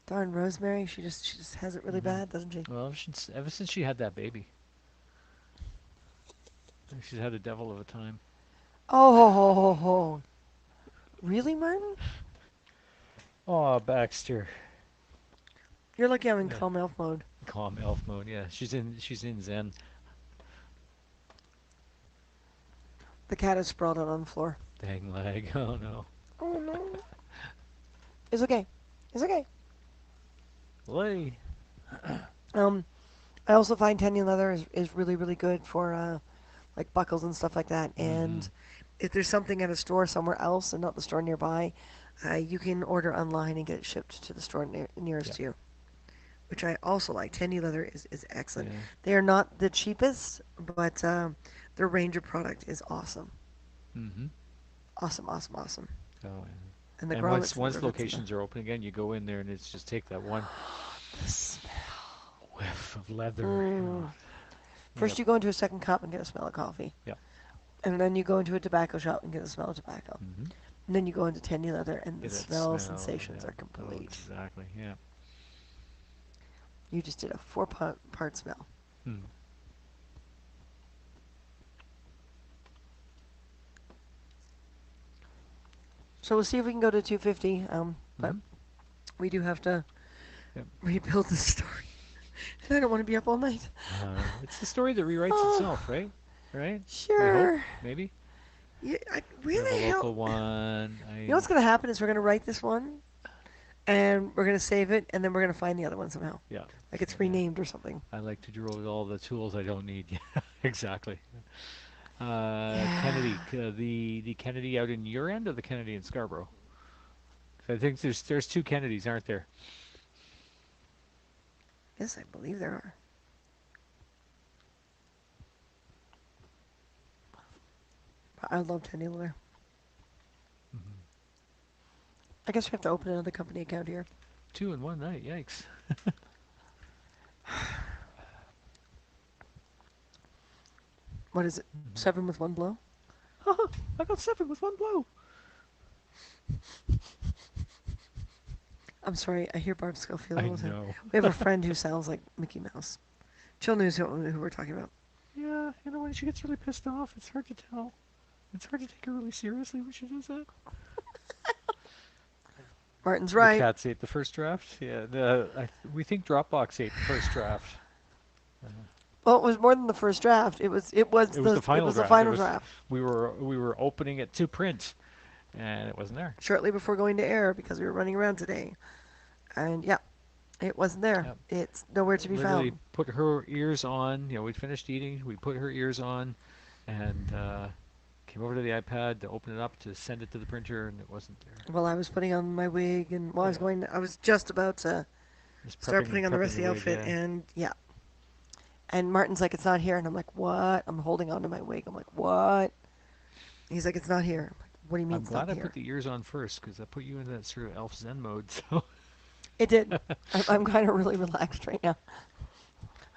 Darn Rosemary, she just has it really Mm-hmm. bad, doesn't she? Well, ever since she had that baby, she's had a devil of a time. Oh, ho, ho, ho. Really, Martin? Oh, Baxter. You're lucky I'm in Yeah. calm elf mode. Calm elf mode. Yeah, she's in Zen. The cat is sprawled out on the floor. Dang leg. Oh no. Oh no. It's okay. It's okay. Lay. Um, I also find Tanny Leather is really, really good for like buckles and stuff like that. Mm-hmm. And if there's something at a store somewhere else and not the store nearby, you can order online and get it shipped to the store nearest Yeah. to you, which I also like. Tandy Leather is excellent. Yeah. They are not the cheapest, but their range of product is awesome. Mm-hmm. Awesome, awesome, awesome. Oh, And the and once grommets and the once rivets and the... locations are open again, you go in there and it's just take that one The smell. whiff of leather. Mm. Yep. First, you go into a second cup and get a smell of coffee. Yep. And then you go into a tobacco shop and get a smell of tobacco. Mm-hmm. And then you go into Tandy Leather and the Get that smell smell. sensations Yeah. are Oh, complete. exactly. Yeah. You just did a four-part smell. Hmm. So we'll see if we can go to 250. But Mm-hmm. we do have to Yep. rebuild the story. And I don't want to be up all night. It's the story that rewrites Oh, itself, right? Right? We hope, sure. maybe. Yeah, We where have the a hell? local one. You know what's going to happen is we're going to write this one, and we're going to save it, and then we're going to find the other one somehow. Yeah. Like it's Yeah. renamed or something. I like to drill with all the tools I don't need. Yeah, exactly. Kennedy, Yeah. the Kennedy out in your end or the Kennedy in Scarborough? 'Cause I think there's two Kennedys, aren't there? Yes, I believe there are. But I love Tandy Leather. Mm-hmm. I guess we have to open another company account here. Two in one night. Yikes. What is it? Mm-hmm. 7 with one blow? I got 7 with one blow. I'm sorry, I hear Barb Schofield I all the time. know. We have a friend who sounds like Mickey Mouse. Jill knows who we're talking about. Yeah, when she gets really pissed off, it's hard to tell. It's hard to take her really seriously when she does that. Martin's The right. cats ate the first draft. Yeah, we think Dropbox ate the first draft. Well, it was more than the first draft. It was It was the final draft. final draft. We were opening it to print, and it wasn't there. Shortly before going to air because we were running around today. And yeah, it wasn't there. Yep. It's nowhere to be Literally found. put her ears on. We finished eating. We put her ears on, and came over to the iPad to open it up to send it to the printer, and it wasn't there. Well, I was putting on my wig and Yeah. I was just about to Just start prepping putting on the rest of the wig, outfit yeah. and yeah. And Martin's like, it's not here. And I'm like, what? I'm holding on to my wig. I'm like, what? He's like, it's not here. I'm like, what do you mean I'm it's glad not I here? put the ears on first because that put you in that sort of elf zen mode. So It did. I'm kind of really relaxed right now.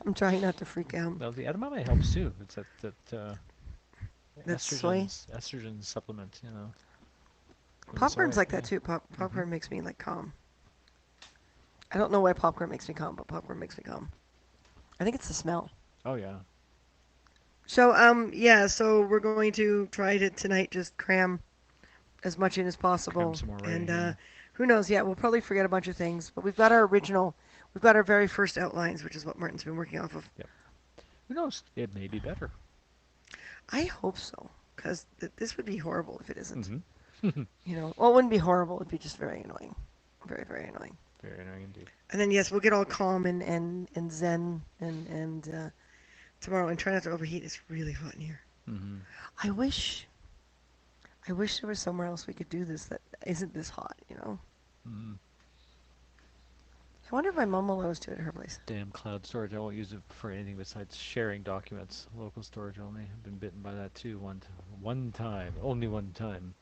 I'm trying not to freak out. well, the edamame helps too. It's that That's soy. estrogen supplement. From the Popcorn's soy, like yeah. that too. Popcorn makes me like calm. I don't know why popcorn makes me calm, but popcorn makes me calm. I think it's the smell. Oh yeah. So yeah, so we're going to try to tonight just cram as much in as possible. Cram some more writing, And yeah. who knows? Yeah, we'll probably forget a bunch of things, but we've got our original. We've got our very first outlines, which is what Martin's been working off of. Who knows? It may be better. I hope so, because this would be horrible if it isn't. Mm-hmm. Well, it wouldn't be horrible. It'd be just very annoying. Very, very annoying. Very annoying indeed. And then yes, we'll get all calm and zen and tomorrow and try not to overheat. It's really hot in here. Mm-hmm. I wish there was somewhere else we could do this that isn't this hot. Mm-hmm. I wonder if my mom will allow us to at her place. Damn cloud storage. I won't use it for anything besides sharing documents. Local storage only. I've been bitten by that too. One time. Only one time.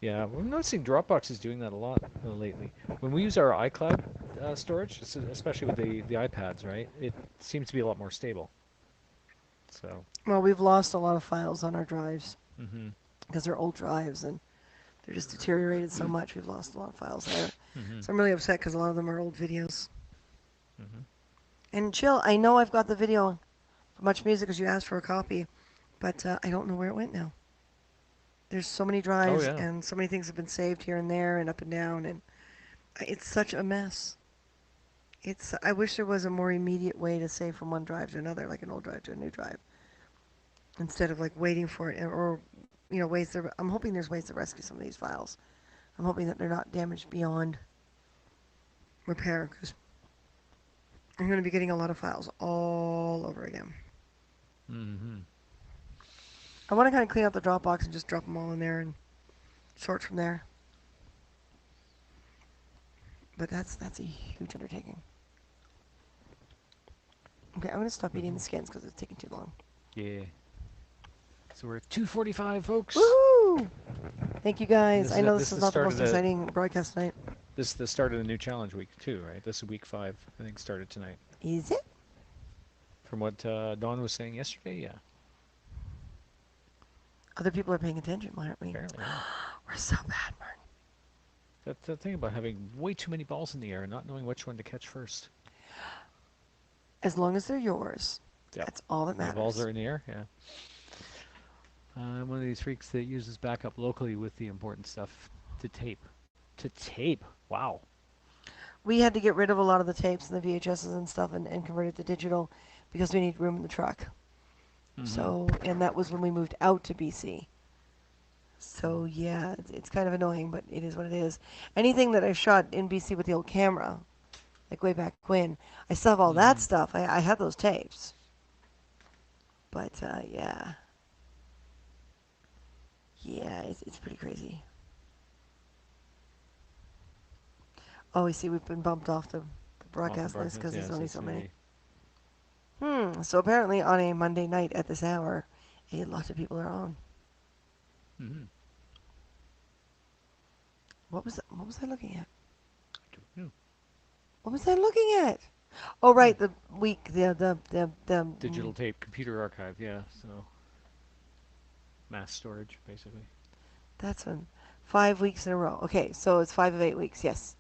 Yeah, we're noticing Dropbox is doing that a lot lately. When we use our iCloud, storage, especially with the iPads, right? It seems to be a lot more stable. So. Well, we've lost a lot of files on our drives Mm-hmm. because they're old drives and they're just deteriorated so much. We've lost a lot of files there. Mm-hmm. So I'm really upset because a lot of them are old videos. Mm-hmm. And chill, I know I've got the video for Much Music because you asked for a copy, but I don't know where it went now. There's so many Oh drives yeah. and so many things have been saved here and there and up and down, and it's such a mess. I wish there was a more immediate way to save from one drive to another, like an old drive to a new drive, instead of like waiting for it, or ways to. I'm hoping there's ways to rescue some of these files. I'm hoping that they're not damaged beyond repair, because I'm going to be getting a lot of files all over again. Mm-hmm. I want to kind of clean out the Dropbox and just drop them all in there and sort from there. But that's a huge undertaking. Okay, I'm going to stop eating Mm-hmm. the skins because it's taking too long. Yeah. So we're at 2:45, folks. Woohoo! Thank you And guys. this I is know this this is is the not the start of most exciting broadcast tonight. this is the start of the new challenge week too, right? This is week 5. I think started tonight. Is it? From what Dawn was saying yesterday, yeah. Other people are paying attention, aren't we? Apparently, yeah. We're so bad, Martin. That's the thing about having way too many balls in the air and not knowing which one to catch first. As long as they're yours, Yep. that's all that My matters. balls are in the air, yeah. I'm one of these freaks that uses backup locally with the important stuff to tape. To tape? Wow. We had to get rid of a lot of the tapes and the VHSs and stuff and convert it to digital because we need room in the truck. Mm-hmm. So, and that was when we moved out to BC. So yeah, it's kind of annoying, but it is what it is. Anything that I shot in BC with the old camera, like way back when, I still have all that Mm-hmm. stuff. I had those tapes. But yeah. Yeah, it's pretty crazy. Oh, we see we've been bumped off the Off the broadcast list broadcast, because there's yes, only it's so gonna many. be. So apparently on a Monday night at this hour, a lot of people are on. Mm-hmm. What was I looking at? I don't know. What was I looking at? Oh, right, the week, the Digital tape, computer archive, yeah. So mass storage, basically. that's one. 5 weeks in a row. Okay, so it's 5 of 8 weeks. Yes.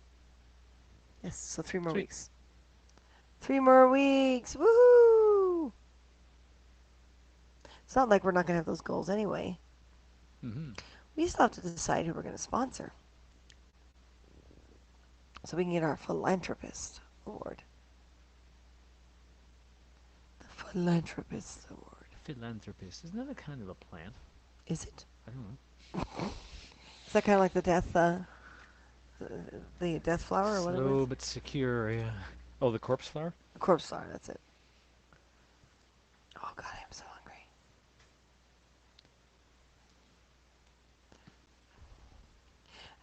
Yes. So 3 more Sweet. weeks. 3 more weeks. Woohoo! It's not like we're not gonna have those goals anyway. Mm-hmm. We still have to decide who we're gonna sponsor, so we can get our philanthropist award. The philanthropist award. Philanthropist. Isn't that a kind of a plant? Is it? I don't know. Is that kind of like the death flower or whatever? Slow but secure, yeah. Oh, the corpse flower? Corpse flower. That's it. Oh God, I'm so hungry.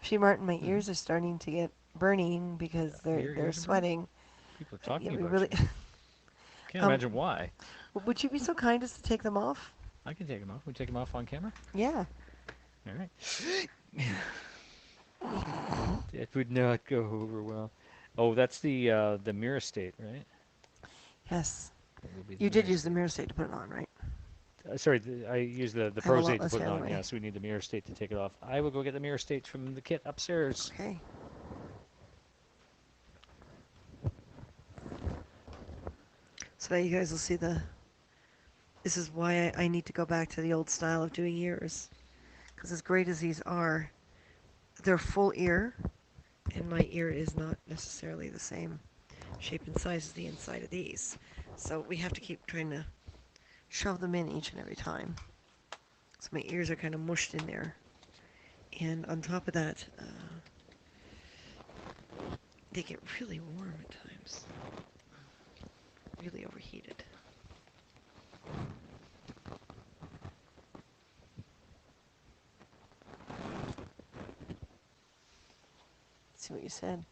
Actually, Martin, my ears are starting to get burning because they're Your they're ears are burning? sweating. People are Yeah, talking we about really. you. Can't imagine why. Would you be so kind as to take them off? I can take them off. We take them off on camera? Yeah. All right. That would not go over well. Oh, that's the mirror state, right? Yes. That would be the You did mirror use the state. mirror state to put it on, right? Sorry, I used the I have a pro lot state to less put it hair on. anyway. Yes, we need the mirror state to take it off. I will go get the mirror state from the kit upstairs. Okay. So now you guys will see this is why I need to go back to the old style of doing ears. Because as great as these are, they're full ear, and my ear is not necessarily the same shape and size as the inside of these. So we have to keep trying to shove them in each and every time. So my ears are kind of mushed in there. And on top of that, they get really warm at times. Really overheated. Let's see what you said.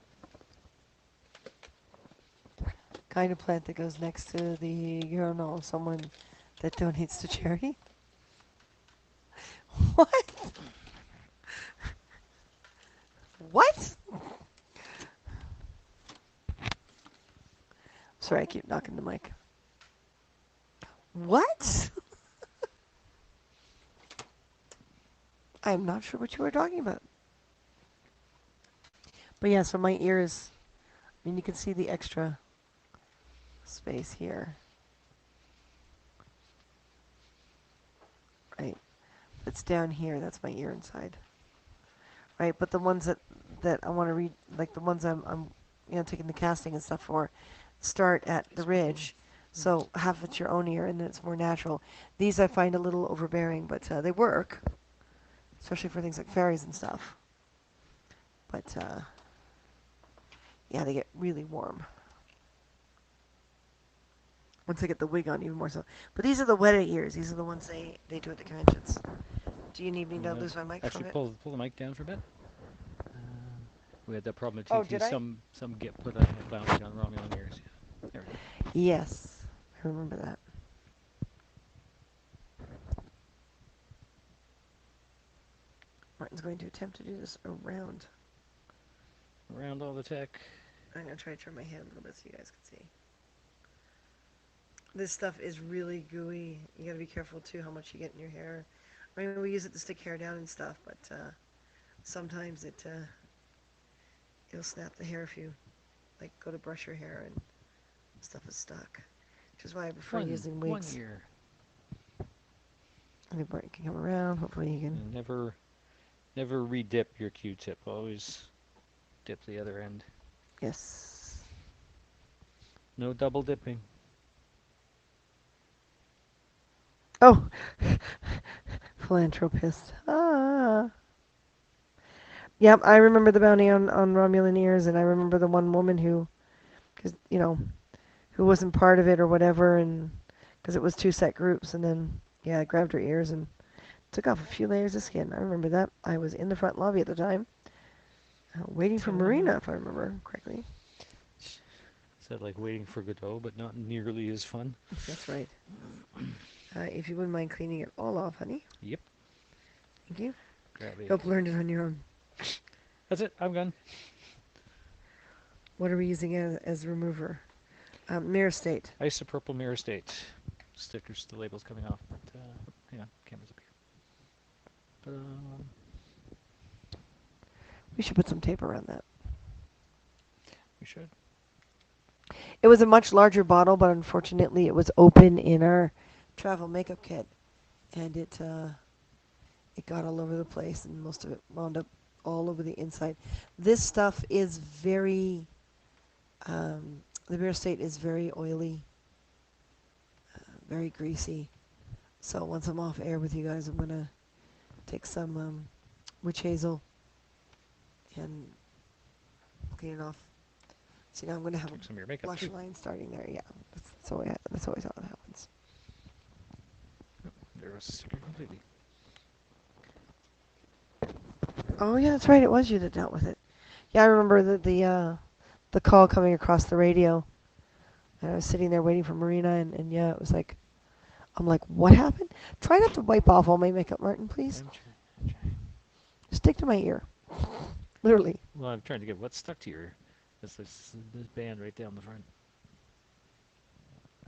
Kind of plant that goes next to the urinal of someone that donates to charity? What? What? Sorry, I keep knocking the mic. What? I'm not sure what you were talking about. But yeah, so my ears, I mean, you can see the extra space here. Right. It's down here. That's my ear inside. Right. But the ones that I want to read, like the ones I'm taking the casting and stuff for, start at the ridge. So half it's your own ear, and then it's more natural. These I find a little overbearing, but they work, especially for things like fairies and stuff. But yeah, they get really warm. Once I get the wig on, even more so. But these are the weta ears. These are the ones they do at the conventions. Do you need me to lose my mic for a Actually, bit? pull the mic down for a bit. We had that problem at Oh, TT. did I? Some get put on bouncing on Romulan ears. Yeah. There we go. Yes, I remember that. Martin's going to attempt to do this around. Around all the tech. I'm going to try to turn my head a little bit so you guys can see. This stuff is really gooey. You got to be careful too how much you get in your hair. I mean, we use it to stick hair down and stuff, but sometimes it'll snap the hair if you like go to brush your hair and stuff is stuck. Which is why I prefer using wigs. 1 year. I think Martin can come around. Hopefully he can. And never re-dip your Q-tip. Always dip the other end. Yes. No double dipping. Oh, philanthropist. Ah. Yep, I remember the bounty on Romulan ears, and I remember the one woman who, cause, who wasn't part of it or whatever, and because it was two set groups, and then, yeah, I grabbed her ears and took off a few layers of skin. I remember that. I was in the front lobby at the time, waiting for Marina, if I remember correctly. Said like waiting for Godot, but not nearly as fun. That's right. If you wouldn't mind cleaning it all off, honey. Yep. Thank you. Grab it. Hope you learned it on your own. That's it. I'm gone. What are we using as remover? Mirror State. Isopurple Mirror State. Stickers, the label's coming off. But, hang on, camera's up here. We should put some tape around that. We should. It was a much larger bottle, but unfortunately it was open in our travel makeup kit. And it got all over the place, and most of it wound up all over the inside. This stuff is very, the Mirror State is very oily, very greasy. So once I'm off air with you guys, I'm going to take some witch hazel and clean it off. See, now I'm going to have Some of your a makeup blush too. line starting there. Yeah, that's always how it happens. There was a sticker completely. Oh yeah, that's right. It was you that dealt with it. Yeah, I remember the call coming across the radio. And I was sitting there waiting for Marina, and yeah, it was like, I'm like, what happened? Try not to wipe off all my makeup, Martin, please. I'm trying. Stick to my ear. Literally. Well, I'm trying to get what's stuck to your ear. It's this band right down the front.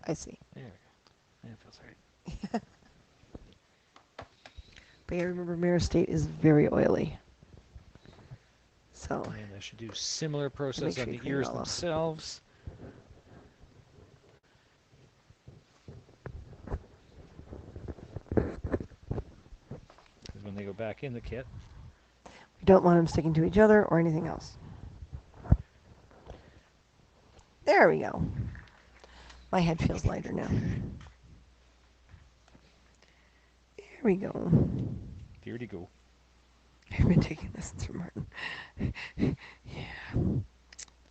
I see. There we go. That feels right. But yeah, remember, Mirror State is very oily. So. And I should do similar process Make sure on you the clean it ears all off. themselves. Because when they go back in the kit, We don't want them sticking to each other or anything else. There we go. My head feels lighter now. There we go. here to go. I've been taking lessons from Martin. Yeah.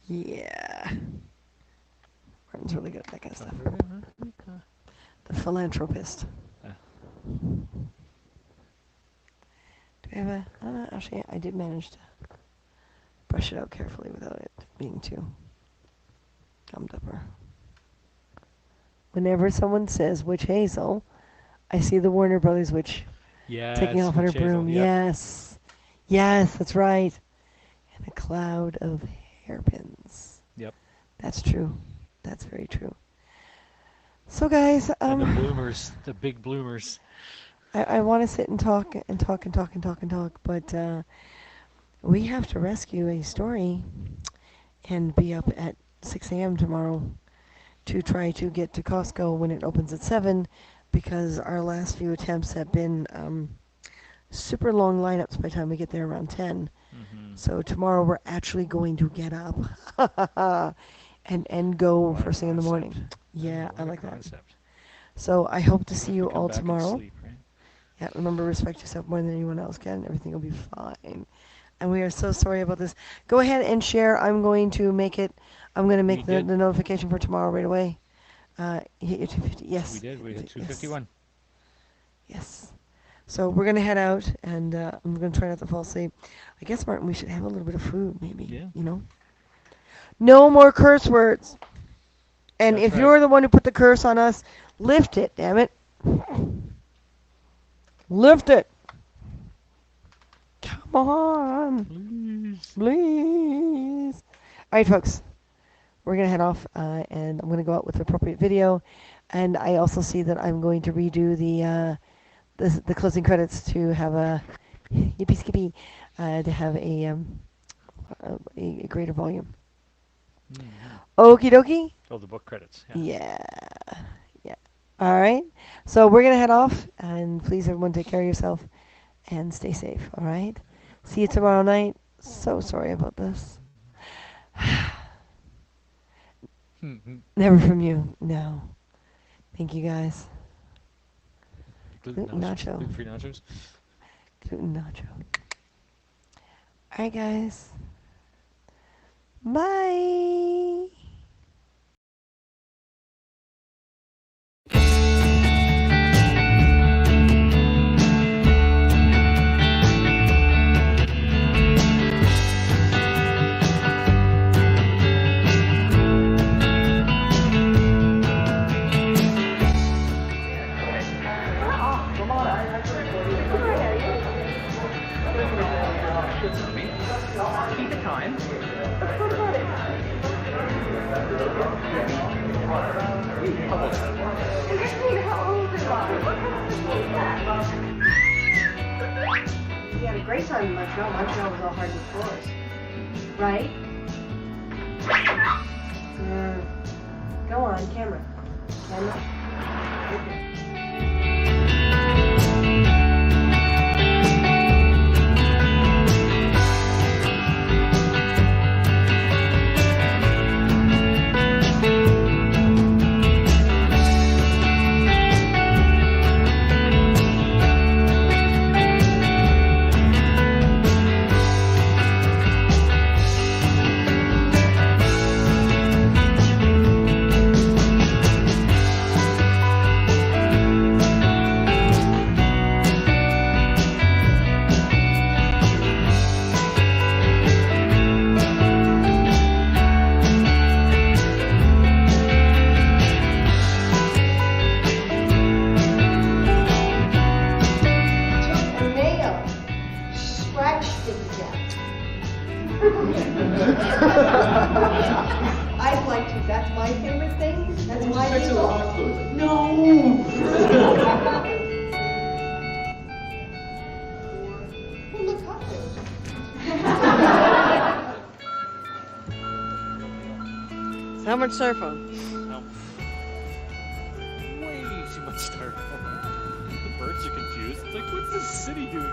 Yeah. Martin's really good at that kind of stuff. The philanthropist. Do we have a... actually, I did manage to brush it out carefully without it being too gummed up. Whenever someone says witch hazel, I see the Warner Brothers witch taking off on her broom. Yep. Yes. Yes, that's right. And a cloud of hairpins. Yep. That's true. That's very true. So guys, And the bloomers, the big bloomers. I want to sit and talk and talk and talk and talk and talk, but we have to rescue a story and be up at 6 a.m. tomorrow to try to get to Costco when it opens at 7, because our last few attempts have been super long lineups by the time we get there around 10. Mm-hmm. So tomorrow we're actually going to get up and go What a first thing in the morning. concept. Yeah, What I a like that. concept. So I hope to see you We come all back and tomorrow. sleep, right? Yeah, remember, respect yourself more than anyone else can. Everything will be fine. And we are so sorry about this. Go ahead and share. I'm going to make We the did. notification for tomorrow right away. Hit your 250. We Yes. did. We hit Yes. 251. Yes. So we're going to head out, and I'm going to try not to fall asleep. I guess, Martin, we should have a little bit of food, maybe. Yeah. You know? No more curse words. And That's if right. you're the one who put the curse on us, lift it, damn it. Lift it. Come on. Please. Please. All right, folks. We're going to head off, and I'm going to go out with appropriate video. And I also see that I'm going to redo the closing credits to have a yippee skippy, to have a greater volume. Mm-hmm. Okie dokie. Oh, the book credits. Yeah. Yeah. All right. So we're going to head off, and please, everyone, take care of yourself and stay safe. All right. See you tomorrow night. So sorry about this. Never from you. No. Thank you, guys. Gluten nacho. Gluten-free nachos. Gluten nacho. All right, guys. Bye. Keep the time. We had a great time in Montreal. Montreal was all hardwood floors. Right? Go on, camera. I'd like to. That's my favorite thing. That's my favorite. No. Well, look hot So how much styrofoam? No. Way too much styrofoam. The birds are confused. Like, what's this city doing?